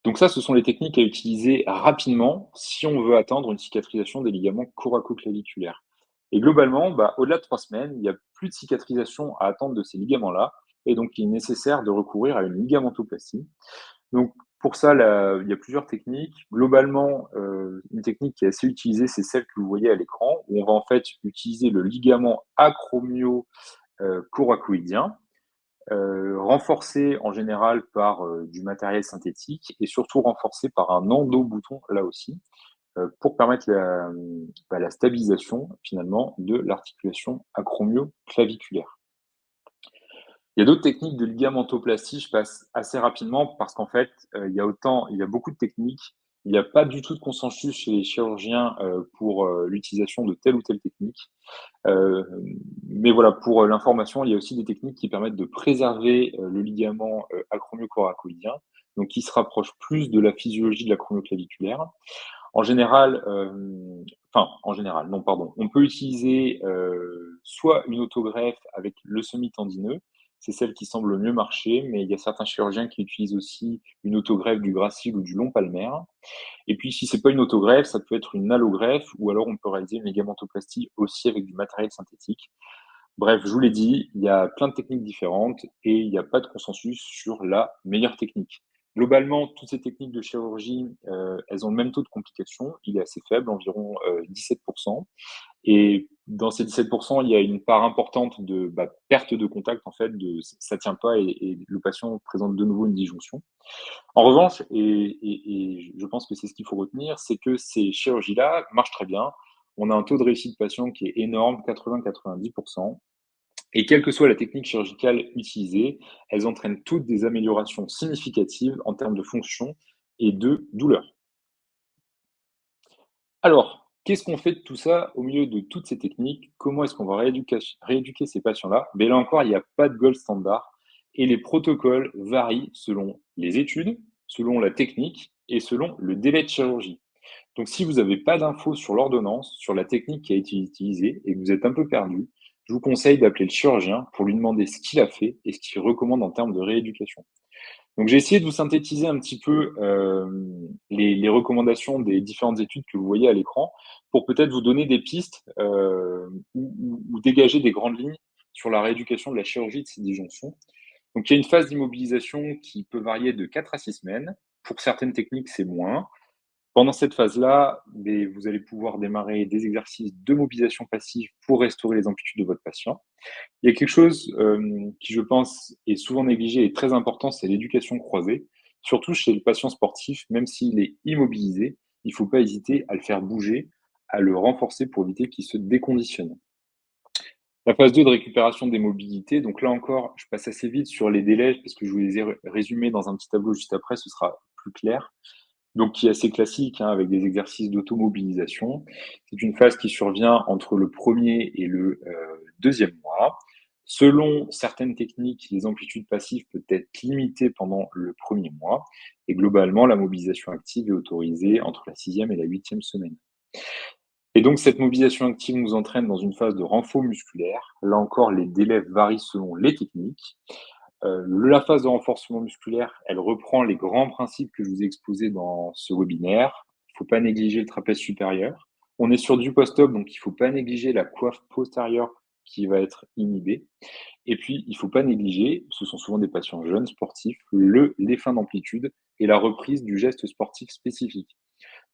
donc ça, ce sont les techniques à utiliser rapidement si on veut attendre une cicatrisation des ligaments coracoclaviculaires. Et globalement, au-delà de 3 semaines, il n'y a plus de cicatrisation à attendre de ces ligaments-là, et donc il est nécessaire de recourir à une ligamentoplastie. Donc pour ça, il y a plusieurs techniques. Globalement, une technique qui est assez utilisée, c'est celle que vous voyez à l'écran, où on va en fait utiliser le ligament acromio coracoïdien, renforcé en général par du matériel synthétique et surtout renforcé par un endo-bouton là aussi, pour permettre la stabilisation finalement de l'articulation acromio-claviculaire. Il y a d'autres techniques de ligamentoplastie, je passe assez rapidement parce qu'en fait, il y a beaucoup de techniques. Il n'y a pas du tout de consensus chez les chirurgiens pour l'utilisation de telle ou telle technique. Euh, mais voilà, pour l'information, il y a aussi des techniques qui permettent de préserver le ligament acromio-coracoïdien, donc qui se rapproche plus de la physiologie de l'acromioclaviculaire. En général, en général, non, pardon, on peut utiliser soit une autogreffe avec le semi-tendineux, c'est celle qui semble le mieux marcher, mais il y a certains chirurgiens qui utilisent aussi une autogreffe du gracile ou du long palmaire. Et puis, si c'est pas une autogreffe, ça peut être une allogreffe, ou alors on peut réaliser une ligamentoplastie aussi avec du matériel synthétique. Bref, je vous l'ai dit, il y a plein de techniques différentes et il n'y a pas de consensus sur la meilleure technique. Globalement, toutes ces techniques de chirurgie, elles ont le même taux de complication. Il est assez faible, environ 17%. Et dans ces 17%, il y a une part importante de perte de contact, en fait, ça tient pas et le patient présente de nouveau une disjonction. En revanche, et je pense que c'est ce qu'il faut retenir, c'est que ces chirurgies-là marchent très bien. On a un taux de réussite patient qui est énorme, 80-90%. Et quelle que soit la technique chirurgicale utilisée, elles entraînent toutes des améliorations significatives en termes de fonction et de douleur. Alors, qu'est-ce qu'on fait de tout ça au milieu de toutes ces techniques? Comment est-ce qu'on va rééduquer ces patients-là? Ben là encore, il n'y a pas de gold standard et les protocoles varient selon les études, selon la technique et selon le délai de chirurgie. Donc, si vous n'avez pas d'infos sur l'ordonnance, sur la technique qui a été utilisée et que vous êtes un peu perdu, je vous conseille d'appeler le chirurgien pour lui demander ce qu'il a fait et ce qu'il recommande en termes de rééducation. Donc, j'ai essayé de vous synthétiser un petit peu les recommandations des différentes études que vous voyez à l'écran pour peut-être vous donner des pistes ou dégager des grandes lignes sur la rééducation de la chirurgie de ces disjonctions. Donc, il y a une phase d'immobilisation qui peut varier de 4 à 6 semaines. Pour certaines techniques, c'est moins. Pendant cette phase-là, vous allez pouvoir démarrer des exercices de mobilisation passive pour restaurer les amplitudes de votre patient. Il y a quelque chose qui, je pense, est souvent négligé et très important, c'est l'éducation croisée. Surtout chez le patient sportif, même s'il est immobilisé, il ne faut pas hésiter à le faire bouger, à le renforcer pour éviter qu'il se déconditionne. La phase 2 de récupération des mobilités, donc là encore, je passe assez vite sur les délais parce que je vous les ai résumés dans un petit tableau juste après, ce sera plus clair. Donc qui est assez classique, hein, avec des exercices d'automobilisation. C'est une phase qui survient entre le premier et le deuxième mois. Selon certaines techniques, les amplitudes passives peuvent être limitées pendant le premier mois. Et globalement, la mobilisation active est autorisée entre la 6e et la 8e semaine. Et donc, cette mobilisation active nous entraîne dans une phase de renfort musculaire. Là encore, les délais varient selon les techniques. La phase de renforcement musculaire, elle reprend les grands principes que je vous ai exposés dans ce webinaire. Il ne faut pas négliger le trapèze supérieur. On est sur du post-op, donc il ne faut pas négliger la coiffe postérieure qui va être inhibée. Et puis, il ne faut pas négliger, ce sont souvent des patients jeunes sportifs, les fins d'amplitude et la reprise du geste sportif spécifique.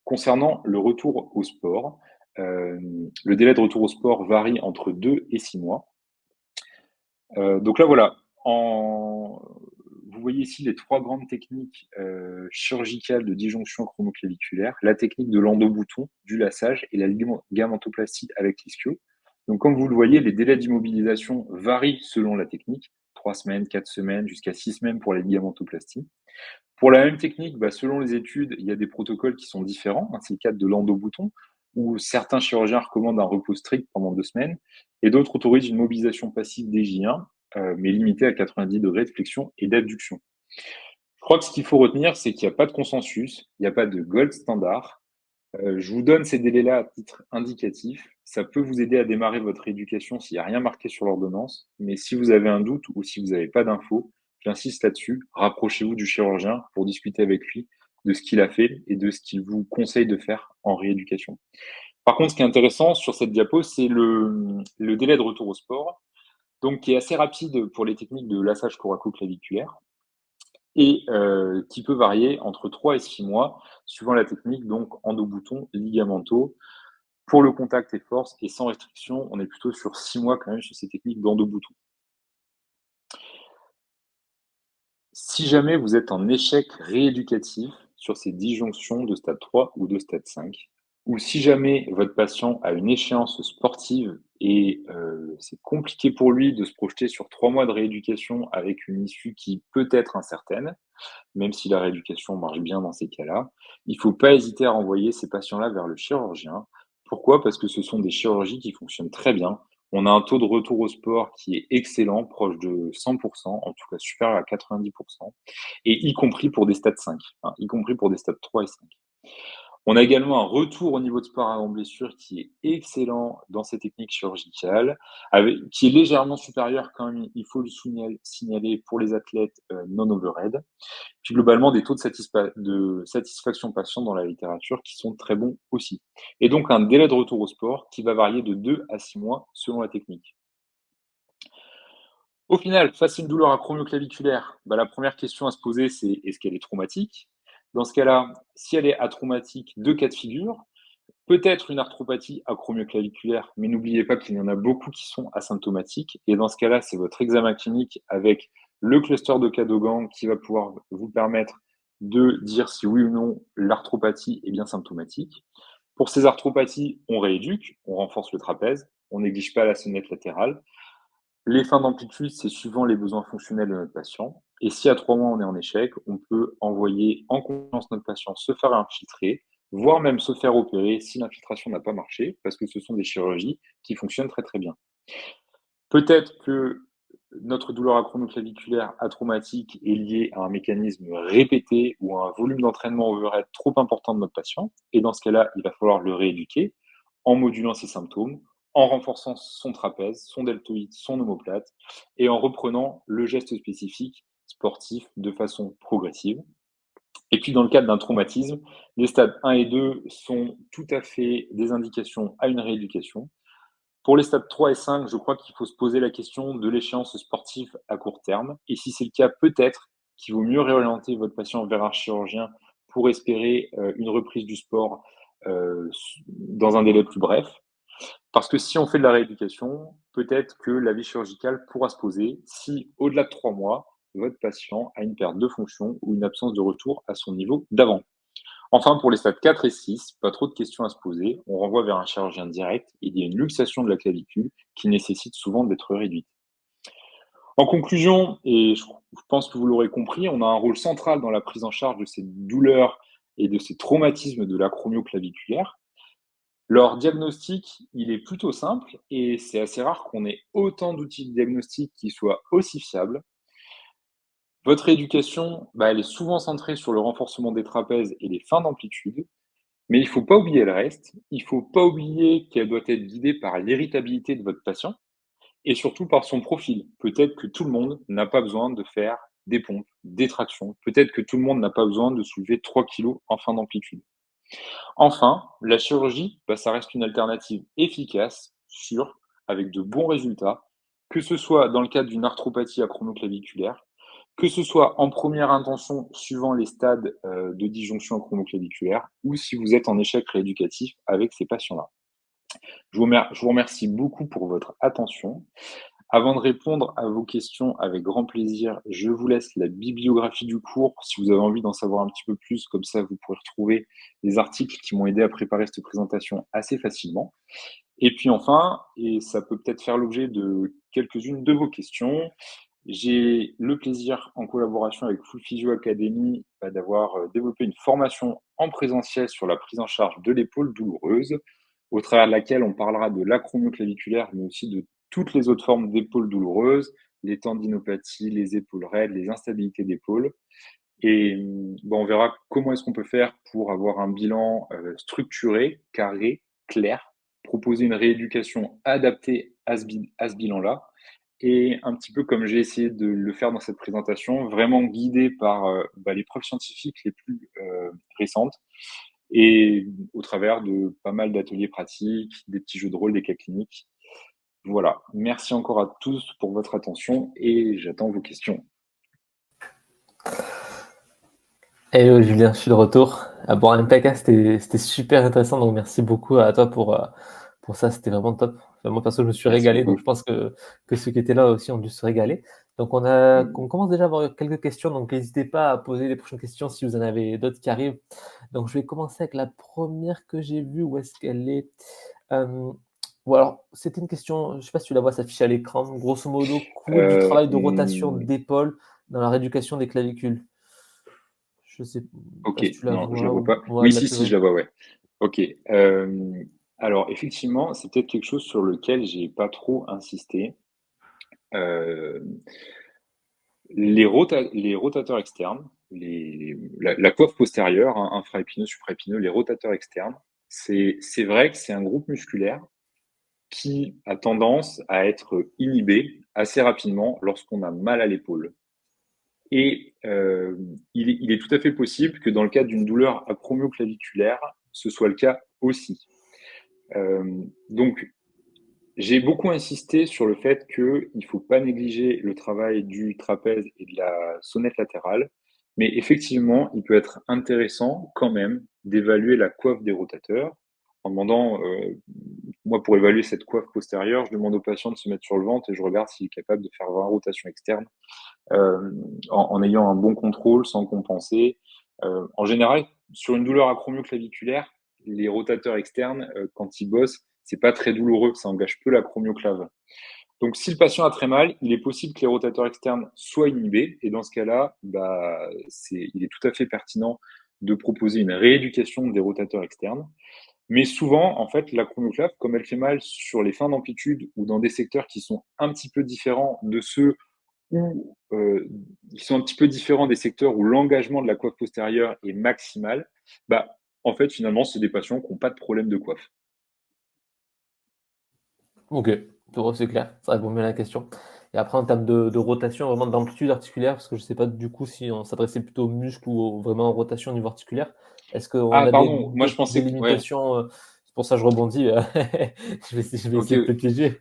Concernant le retour au sport, le délai de retour au sport varie entre 2 et 6 mois. Donc là, voilà. vous voyez ici les 3 grandes techniques, chirurgicales de disjonction acromioclaviculaire, la technique de l'endobouton, du lassage et la ligamentoplastie avec l'ischio. Donc comme vous le voyez, les délais d'immobilisation varient selon la technique, 3 semaines, 4 semaines, jusqu'à 6 semaines pour la ligamentoplastie. Pour la même technique, selon les études, il y a des protocoles qui sont différents, hein, c'est le cas de l'endobouton, où certains chirurgiens recommandent un repos strict pendant 2 semaines et d'autres autorisent une mobilisation passive des J1, mais limitée à 90 degrés de flexion et d'abduction. Je crois que ce qu'il faut retenir, c'est qu'il n'y a pas de consensus, il n'y a pas de gold standard. Je vous donne ces délais-là à titre indicatif. Ça peut vous aider à démarrer votre éducation s'il n'y a rien marqué sur l'ordonnance, mais si vous avez un doute ou si vous n'avez pas d'infos, j'insiste là-dessus, rapprochez-vous du chirurgien pour discuter avec lui de ce qu'il a fait et de ce qu'il vous conseille de faire en rééducation. Par contre, ce qui est intéressant sur cette diapo, c'est le délai de retour au sport, donc qui est assez rapide pour les techniques de lassage coraco-claviculaire et qui peut varier entre 3 et 6 mois suivant la technique, donc endobouton, ligamentaux. Pour le contact et force et sans restriction, on est plutôt sur 6 mois quand même sur ces techniques d'endobouton. Si jamais vous êtes en échec rééducatif sur ces disjonctions de stade 3 ou de stade 5, ou si jamais votre patient a une échéance sportive et c'est compliqué pour lui de se projeter sur 3 mois de rééducation avec une issue qui peut être incertaine, même si la rééducation marche bien dans ces cas-là, il ne faut pas hésiter à renvoyer ces patients-là vers le chirurgien. Pourquoi? Parce que ce sont des chirurgies qui fonctionnent très bien. On a un taux de retour au sport qui est excellent, proche de 100%, en tout cas supérieur à 90%, et y compris pour des stades 5, hein, y compris pour des stades 3 et 5. On a également un retour au niveau de sport avant blessure qui est excellent dans ces techniques chirurgicales, qui est légèrement supérieur quand même, il faut le signaler pour les athlètes non overhead. Puis globalement, des taux de satisfaction patient dans la littérature qui sont très bons aussi. Et donc un délai de retour au sport qui va varier de 2 à 6 mois selon la technique. Au final, face à une douleur acromioclaviculaire, la première question à se poser, c'est est-ce qu'elle est traumatique? Dans ce cas-là, si elle est atraumatique, 2 cas de figure. Peut-être une arthropathie acromioclaviculaire, mais n'oubliez pas qu'il y en a beaucoup qui sont asymptomatiques. Et dans ce cas-là, c'est votre examen clinique avec le cluster de Cadogan qui va pouvoir vous permettre de dire si oui ou non l'arthropathie est bien symptomatique. Pour ces arthropathies, on rééduque, on renforce le trapèze, on néglige pas la sonnette latérale. Les fins d'amplitude, c'est suivant les besoins fonctionnels de notre patient. Et si à 3 mois on est en échec, on peut envoyer en confiance notre patient se faire infiltrer, voire même se faire opérer si l'infiltration n'a pas marché, parce que ce sont des chirurgies qui fonctionnent très très bien. Peut-être que notre douleur acromioclaviculaire atraumatique est liée à un mécanisme répété ou à un volume d'entraînement overhead trop important de notre patient. Et dans ce cas-là, il va falloir le rééduquer en modulant ses symptômes, en renforçant son trapèze, son deltoïde, son omoplate et en reprenant le geste spécifique sportif de façon progressive. Et puis, dans le cadre d'un traumatisme, les stades 1 et 2 sont tout à fait des indications à une rééducation. Pour les stades 3 et 5, je crois qu'il faut se poser la question de l'échéance sportive à court terme. Et si c'est le cas, peut-être qu'il vaut mieux réorienter votre patient vers un chirurgien pour espérer une reprise du sport dans un délai plus bref. Parce que si on fait de la rééducation, peut-être que la vie chirurgicale pourra se poser si, au-delà de 3 mois, votre patient a une perte de fonction ou une absence de retour à son niveau d'avant. Enfin, pour les stades 4 et 6, pas trop de questions à se poser. On renvoie vers un chirurgien direct. Il y a une luxation de la clavicule qui nécessite souvent d'être réduite. En conclusion, et je pense que vous l'aurez compris, on a un rôle central dans la prise en charge de ces douleurs et de ces traumatismes de l'acromioclaviculaire. Leur diagnostic, il est plutôt simple et c'est assez rare qu'on ait autant d'outils de diagnostic qui soient aussi fiables. Votre éducation, elle est souvent centrée sur le renforcement des trapèzes et les fins d'amplitude. Mais il ne faut pas oublier le reste. Il ne faut pas oublier qu'elle doit être guidée par l'irritabilité de votre patient et surtout par son profil. Peut-être que tout le monde n'a pas besoin de faire des pompes, des tractions. Peut-être que tout le monde n'a pas besoin de soulever 3 kilos en fin d'amplitude. Enfin, la chirurgie, ça reste une alternative efficace, sûre, avec de bons résultats, que ce soit dans le cadre d'une arthropathie acromioclaviculaire, que ce soit en première intention suivant les stades de disjonction acromioclaviculaire, ou si vous êtes en échec rééducatif avec ces patients-là. Je vous remercie beaucoup pour votre attention. Avant de répondre à vos questions avec grand plaisir, je vous laisse la bibliographie du cours si vous avez envie d'en savoir un petit peu plus. Comme ça, vous pourrez retrouver les articles qui m'ont aidé à préparer cette présentation assez facilement. Et puis enfin, et ça peut peut-être faire l'objet de quelques-unes de vos questions, j'ai le plaisir, en collaboration avec Full Physio Academy, d'avoir développé une formation en présentiel sur la prise en charge de l'épaule douloureuse, au travers de laquelle on parlera de l'acromioclaviculaire, mais aussi de toutes les autres formes d'épaules douloureuses, les tendinopathies, les épaules raides, les instabilités d'épaule. Et on verra comment est-ce qu'on peut faire pour avoir un bilan structuré, carré, clair, proposer une rééducation adaptée à ce bilan-là, et un petit peu comme j'ai essayé de le faire dans cette présentation, vraiment guidé par les preuves scientifiques les plus récentes, et au travers de pas mal d'ateliers pratiques, des petits jeux de rôle, des cas cliniques. Voilà, merci encore à tous pour votre attention et j'attends vos questions. Hello Julien, je suis de retour. Bon, MPK, c'était super intéressant, donc merci beaucoup à toi pour ça, c'était vraiment top. Enfin, moi, perso, je me suis Merci régalé, donc beaucoup. je pense que ceux qui étaient là aussi ont dû se régaler. Donc, on commence déjà à avoir quelques questions, donc n'hésitez pas à poser les prochaines questions si vous en avez d'autres qui arrivent. Donc, je vais commencer avec la première que j'ai vue, où est-ce qu'elle est? Euh, Ou alors, c'était une question, je ne sais pas si tu la vois s'afficher à l'écran, grosso modo, quid du travail de rotation Hmm, d'épaule dans la rééducation des clavicules? Je sais pas Ok, si tu la non, je la vois vois ou pas. ouais, Oui, elle l'a si, plus, si, ouais. je la vois, ouais. Ok. Alors, effectivement, c'est peut-être quelque chose sur lequel j'ai pas trop insisté. Euh, les rotateurs externes, la coiffe postérieure, hein, infraépineux, supraépineux, les rotateurs externes, c'est vrai que c'est un groupe musculaire qui a tendance à être inhibé assez rapidement lorsqu'on a mal à l'épaule. Et il est tout à fait possible que dans le cas d'une douleur acromioclaviculaire, ce soit le cas aussi. Donc, j'ai beaucoup insisté sur le fait qu'il ne faut pas négliger le travail du trapèze et de la sonnette latérale, mais effectivement, il peut être intéressant quand même d'évaluer la coiffe des rotateurs en demandant, moi pour évaluer cette coiffe postérieure, je demande au patient de se mettre sur le ventre et je regarde s'il est capable de faire 20 rotations externes en ayant un bon contrôle sans compenser. En général, sur une douleur acromioclaviculaire, les rotateurs externes, quand ils bossent, c'est pas très douloureux, ça engage peu l'acromioclave. Donc, si le patient a très mal, il est possible que les rotateurs externes soient inhibés, et dans ce cas-là, il est tout à fait pertinent de proposer une rééducation des rotateurs externes. Mais souvent, en fait, l'acromioclave, comme elle fait mal sur les fins d'amplitude ou dans des secteurs qui sont un petit peu différents de ceux où ils sont un petit peu différents des secteurs où l'engagement de la coiffe postérieure est maximal, en fait, finalement, c'est des patients qui n'ont pas de problème de coiffe. OK, pour eux, c'est clair, ça répond bien à la question. Et après, en termes de rotation, vraiment d'amplitude articulaire, parce que je sais pas du coup si on s'adressait plutôt aux muscles ou vraiment en rotation au niveau articulaire. Est-ce qu'on Ah, a des pardon, moi je d'autres pensais que. Ouais, délimitations, c'est pour ça que je rebondis, je vais ok. essayer de te piéger.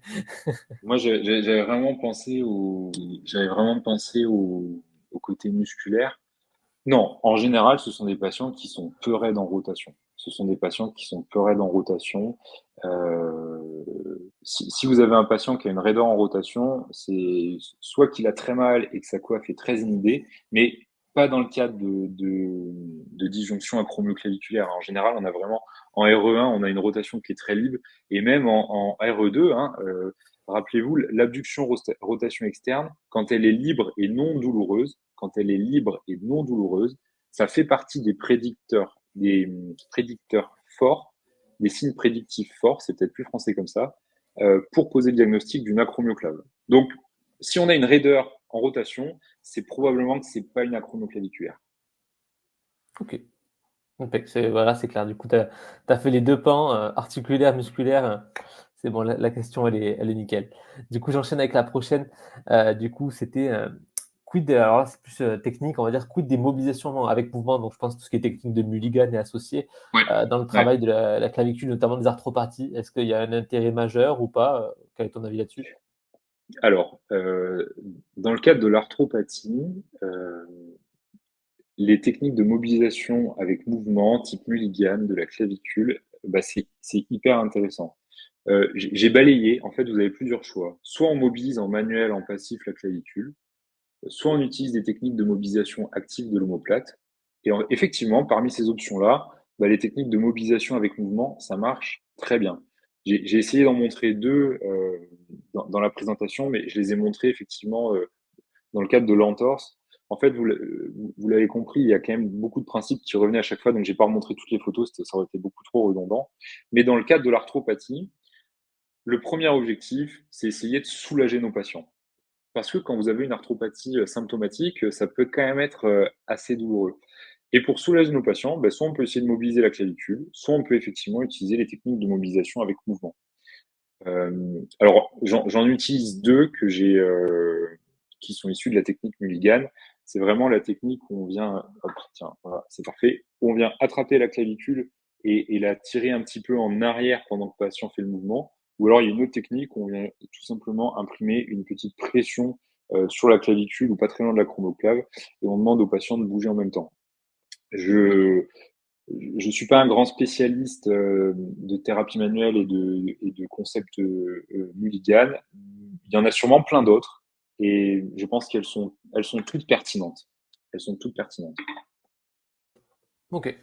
Moi j'avais vraiment pensé au côté musculaire. Non, en général, ce sont des patients qui sont peu raides en rotation. Ce sont des patients qui sont peu raides en rotation. Si vous avez un patient qui a une raideur en rotation, c'est soit qu'il a très mal et que sa coiffe est très inhibée, mais pas dans le cadre de disjonction acromioclaviculaire. En général, on a vraiment, en RE1, on a une rotation qui est très libre, et même en RE2, hein, rappelez-vous, l'abduction rotation externe, quand elle est libre et non douloureuse, ça fait partie des prédicteurs forts, des signes prédictifs forts, c'est peut-être plus français comme ça, pour poser le diagnostic d'une acromioclave. Donc, si on a une raideur en rotation, c'est probablement que c'est pas une acromioclaviculaire. OK, impec, voilà, c'est clair. Du coup, tu as fait les 2 pans, articulaire, musculaire, c'est bon, la question, elle est nickel. Du coup, j'enchaîne avec la prochaine. Du coup, c'était, alors là, c'est plus, technique, on va dire, quid des mobilisations avec mouvement? Donc je pense tout ce qui est technique de Mulligan et associé Ouais, dans le ouais. travail de la clavicule, notamment des arthropathies. Est-ce qu'il y a un intérêt majeur ou pas? Quel est ton avis là-dessus? Alors, dans le cadre de l'arthropathie, les techniques de mobilisation avec mouvement, type Mulligan, de la clavicule, c'est hyper intéressant. J'ai balayé. En fait, vous avez plusieurs choix. Soit on mobilise en manuel, en passif la clavicule, soit on utilise des techniques de mobilisation active de l'omoplate. Et effectivement, parmi ces options-là, bah, les techniques de mobilisation avec mouvement, ça marche très bien. J'ai essayé d'en montrer deux dans la présentation, mais je les ai montrés effectivement dans le cadre de l'entorse. En fait, vous l'avez compris, il y a quand même beaucoup de principes qui revenaient à chaque fois, donc j'ai pas remontré toutes les photos, ça aurait été beaucoup trop redondant. Mais dans le cadre de l'arthropathie, le premier objectif, c'est essayer de soulager nos patients. Parce que quand vous avez une arthropathie symptomatique, ça peut quand même être assez douloureux. Et pour soulager nos patients, bah, soit on peut essayer de mobiliser la clavicule, soit on peut effectivement utiliser les techniques de mobilisation avec mouvement. Alors, j'en utilise deux qui sont issus de la technique Mulligan. C'est vraiment la technique où on vient, hop, tiens, voilà, c'est parfait, où on vient attraper la clavicule et la tirer un petit peu en arrière pendant que le patient fait le mouvement. Ou alors, il y a une autre technique où on vient tout simplement imprimer une petite pression sur la clavicule ou pas très loin de la chronoclave et on demande au patient de bouger en même temps. Je je suis pas un grand spécialiste de thérapie manuelle et de concepts Mulligan. Il y en a sûrement plein d'autres et je pense elles sont toutes pertinentes. Elles sont toutes pertinentes. OK,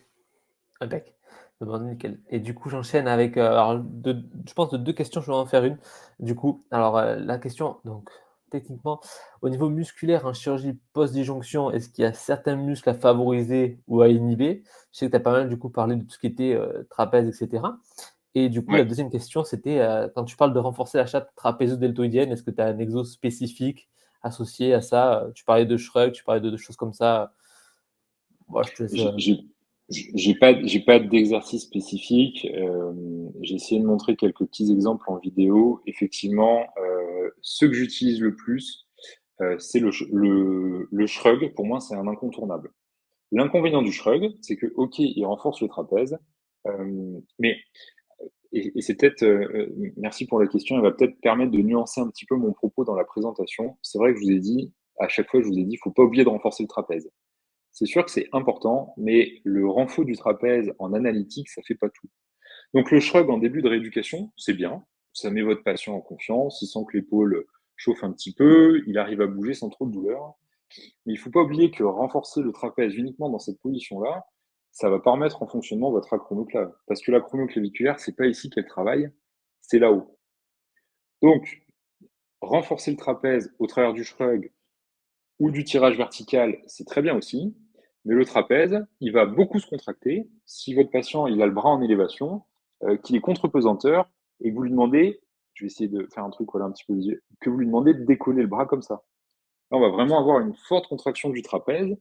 impec. Bon, nickel et du coup, j'enchaîne avec, alors je pense de 2 questions, je vais en faire une. Du coup, alors, la question donc techniquement, au niveau musculaire en chirurgie post-disjonction, est-ce qu'il y a certains muscles à favoriser ou à inhiber? Je sais que tu as pas mal du coup parlé de tout ce qui était, trapèze et cetera et du coup, la Ouais. deuxième question, c'était, quand tu parles de renforcer la chape trapézo-deltoïdienne, est-ce que tu as un exo spécifique associé à ça? Tu parlais de shrug, tu parlais de choses comme ça. Voilà, je te laisse, J'ai j'ai- j'ai pas d'exercice spécifique. J'ai essayé de montrer quelques petits exemples en vidéo. Effectivement, ceux que j'utilise le plus, c'est le shrug. Pour moi, c'est un incontournable. L'inconvénient du shrug, c'est que, ok, il renforce le trapèze, mais et c'est peut-être, merci pour la question, elle va peut-être permettre de nuancer un petit peu mon propos dans la présentation. C'est vrai que je vous ai dit, à chaque fois, je vous ai dit, il faut pas oublier de renforcer le trapèze. C'est sûr que c'est important, mais le renfort du trapèze en analytique, ça fait pas tout. Donc le shrug en début de rééducation, c'est bien. Ça met votre patient en confiance, il sent que l'épaule chauffe un petit peu, il arrive à bouger sans trop de douleur. Mais il faut pas oublier que renforcer le trapèze uniquement dans cette position-là, ça va pas remettre en fonctionnement votre acromioclave. Parce que l'acromioclaviculaire, c'est pas ici qu'elle travaille, c'est là-haut. Donc, renforcer le trapèze au travers du shrug ou du tirage vertical, c'est très bien aussi. Mais le trapèze, il va beaucoup se contracter. Si votre patient il a le bras en élévation, qu'il est contre-pesanteur, et que vous lui demandez, je vais essayer de faire un truc voilà, un petit peu visuel, que vous lui demandez de décoller le bras comme ça. Là, on va vraiment avoir une forte contraction du trapèze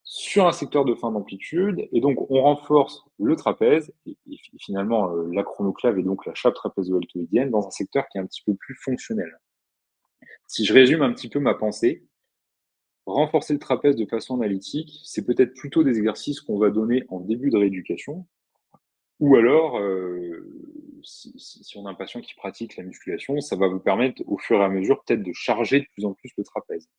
sur un secteur de fin d'amplitude, et donc on renforce le trapèze, et finalement l'acromioclave et donc la chape trapézo-deltoïdienne dans un secteur qui est un petit peu plus fonctionnel. Si je résume un petit peu ma pensée, renforcer le trapèze de façon analytique, c'est peut-être plutôt des exercices qu'on va donner en début de rééducation, ou alors, si on a un patient qui pratique la musculation, ça va vous permettre au fur et à mesure peut-être de charger de plus en plus le trapèze.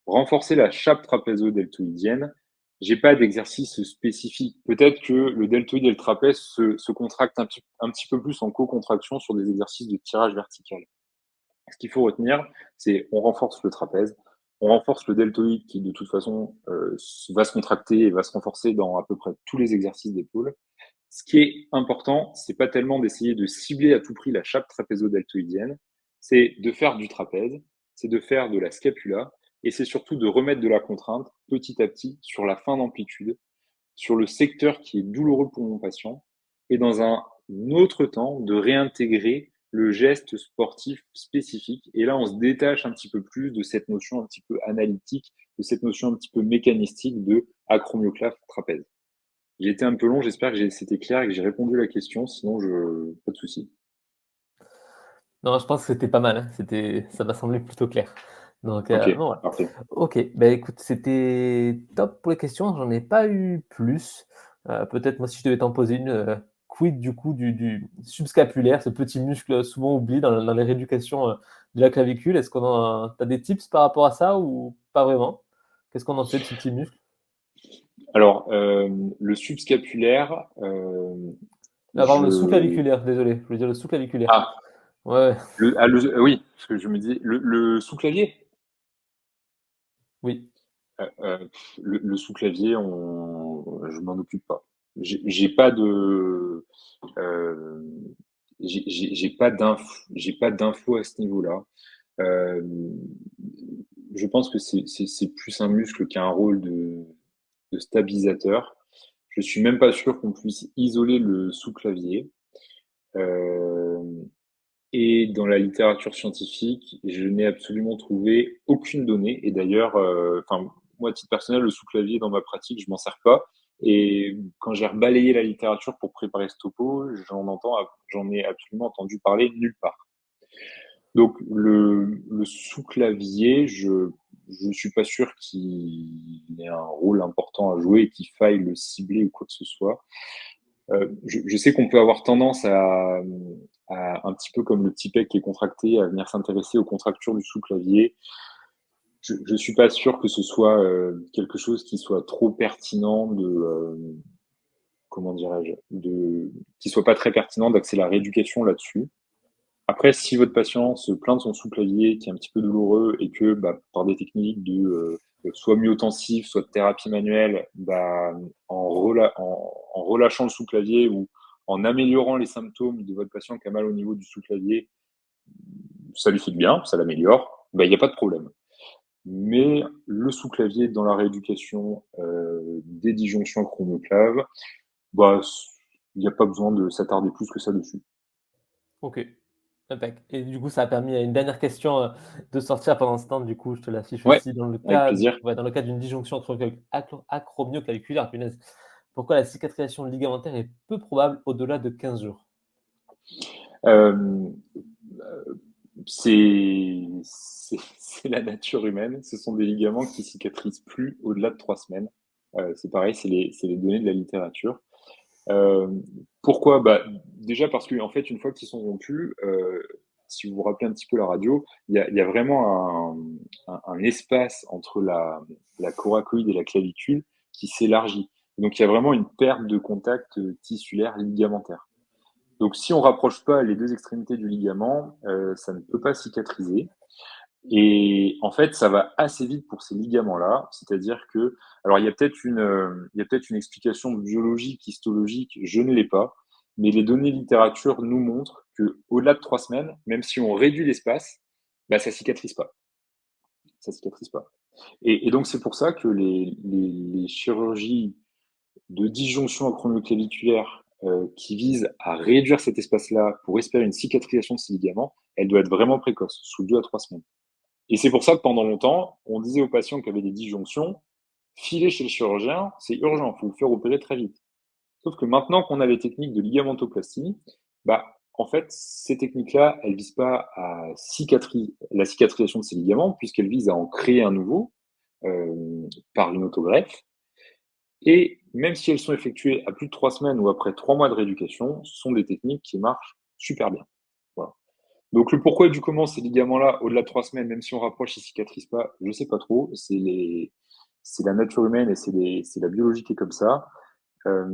Renforcer la chape trapézo-deltoïdienne, j'ai pas d'exercice spécifique. Peut-être que le deltoïde et le trapèze se contractent un petit peu plus en co-contraction sur des exercices de tirage vertical. Ce qu'il faut retenir, c'est on renforce le trapèze, on renforce le deltoïde qui de toute façon va se contracter et va se renforcer dans à peu près tous les exercices d'épaule. Ce qui est important, c'est pas tellement d'essayer de cibler à tout prix la chape trapézo-deltoïdienne, c'est de faire du trapèze, c'est de faire de la scapula, et c'est surtout de remettre de la contrainte petit à petit sur la fin d'amplitude, sur le secteur qui est douloureux pour mon patient, et dans un autre temps, de réintégrer le geste sportif spécifique. Et là, on se détache un petit peu plus de cette notion un petit peu analytique, de cette notion un petit peu mécanistique de acromioclave trapèze. J'ai été un peu long, j'espère que c'était clair et que j'ai répondu à la question, sinon pas de souci. Non, je pense que c'était pas mal, hein. Ça m'a semblé plutôt clair. Donc, Ok, bon, voilà. parfait. OK, bah, écoute, c'était top pour les questions, j'en ai pas eu plus. Peut-être moi si je devais t'en poser une, quid du coup du subscapulaire, ce petit muscle souvent oublié dans les rééducations, de la clavicule? Est-ce qu'on en tu as des tips par rapport à ça ou pas vraiment? Qu'est-ce qu'on en sait de ce petit muscle? Alors, le subscapulaire, Ah pardon, le Je... sous-claviculaire, désolé, je voulais dire le sous-claviculaire. Ah, Ouais, oui, parce que je me dis, le sous-clavier. oui. Le sous-clavier, je m'en occupe pas. J'ai pas de, euh, j'ai pas d'infos à ce niveau-là. Euh, je pense que c'est plus un muscle qu'un rôle de stabilisateur. Je suis même pas sûr qu'on puisse isoler le sous-clavier. Euh, et dans la littérature scientifique, je n'ai absolument trouvé aucune donnée. Et d'ailleurs, enfin, moi, à titre personnel, le sous-clavier dans ma pratique, je m'en sers pas. Et quand j'ai rebalayé la littérature pour préparer ce topo, j'en ai absolument entendu parler nulle part. Donc le sous-clavier, je suis pas sûr qu'il ait un rôle important à jouer et qu'il faille le cibler ou quoi que ce soit. Je sais qu'on peut avoir tendance à, un petit peu comme le petit pec qui est contracté, à venir s'intéresser aux contractures du sous-clavier. Je suis pas sûr que ce soit quelque chose qui soit trop pertinent comment dirais-je, qui soit pas très pertinent d'axer la rééducation là-dessus. Après, si votre patient se plaint de son sous-clavier qui est un petit peu douloureux et que bah, par des techniques soit myotensive, soit de thérapie manuelle, bah, en relâchant le sous-clavier ou en améliorant les symptômes de votre patient qui a mal au niveau du sous-clavier, ça lui fait du bien, ça l'améliore, bah, il n'y a pas de problème. Mais le sous-clavier dans la rééducation des disjonctions acromioclaves, bah, il n'y a pas besoin de s'attarder plus que ça dessus. OK. Impec et du coup, ça a permis à une dernière question, de sortir pendant ce temps. Du coup, je te l'affiche Ouais, aussi. Dans le avec cas plaisir. ouais, dans le cas d'une disjonction acromioclaviculaire, punaise, pourquoi la cicatrisation ligamentaire est peu probable au-delà de 15 jours? Euh, c'est la nature humaine. Ce sont des ligaments qui cicatrisent plus au-delà de 3 semaines. C'est pareil, c'est les données de la littérature. Euh, Pourquoi? Bah, déjà parce qu'en fait, une fois qu'ils sont rompus, si vous vous rappelez un petit peu la radio, il y a vraiment un espace entre la coracoïde et la clavicule qui s'élargit. Donc, il y a vraiment une perte de contact tissulaire ligamentaire. Donc, si on rapproche pas les deux extrémités du ligament, ça ne peut pas cicatriser. Et en fait, ça va assez vite pour ces ligaments-là. C'est-à-dire que, alors il y a peut-être une explication biologique, histologique, je ne l'ai pas, mais les données littérature nous montrent que au-delà de 3 semaines, même si on réduit l'espace, bah, ça cicatrise pas. Ça cicatrise pas. Et donc, c'est pour ça que les chirurgies de disjonction acromioclaviculaire qui visent à réduire cet espace-là pour espérer une cicatrisation de ces ligaments, elle doit être vraiment précoce, sous 2 à 3 semaines. Et c'est pour ça que pendant longtemps, on disait aux patients qui avaient des disjonctions, filez chez le chirurgien, c'est urgent, il faut vous faire opérer très vite. Sauf que maintenant qu'on a les techniques de ligamentoplastie, bah, en fait, ces techniques-là, elles visent pas à la cicatrisation de ces ligaments, puisqu'elles visent à en créer un nouveau par une autogreffe. Et même si elles sont effectuées à plus de 3 semaines ou après 3 mois de rééducation, ce sont des techniques qui marchent super bien. Voilà. Donc le pourquoi et du comment ces ligaments-là, au-delà de 3 semaines, même si on rapproche, ils cicatrisent pas, je sais pas trop. C'est la nature humaine et c'est la biologie qui est comme ça. Euh,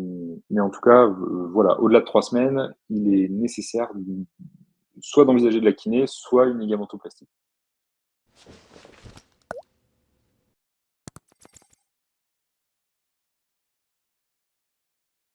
mais en tout cas, voilà, au-delà de 3 semaines, il est nécessaire soit d'envisager de la kiné, soit une ligamentoplastie.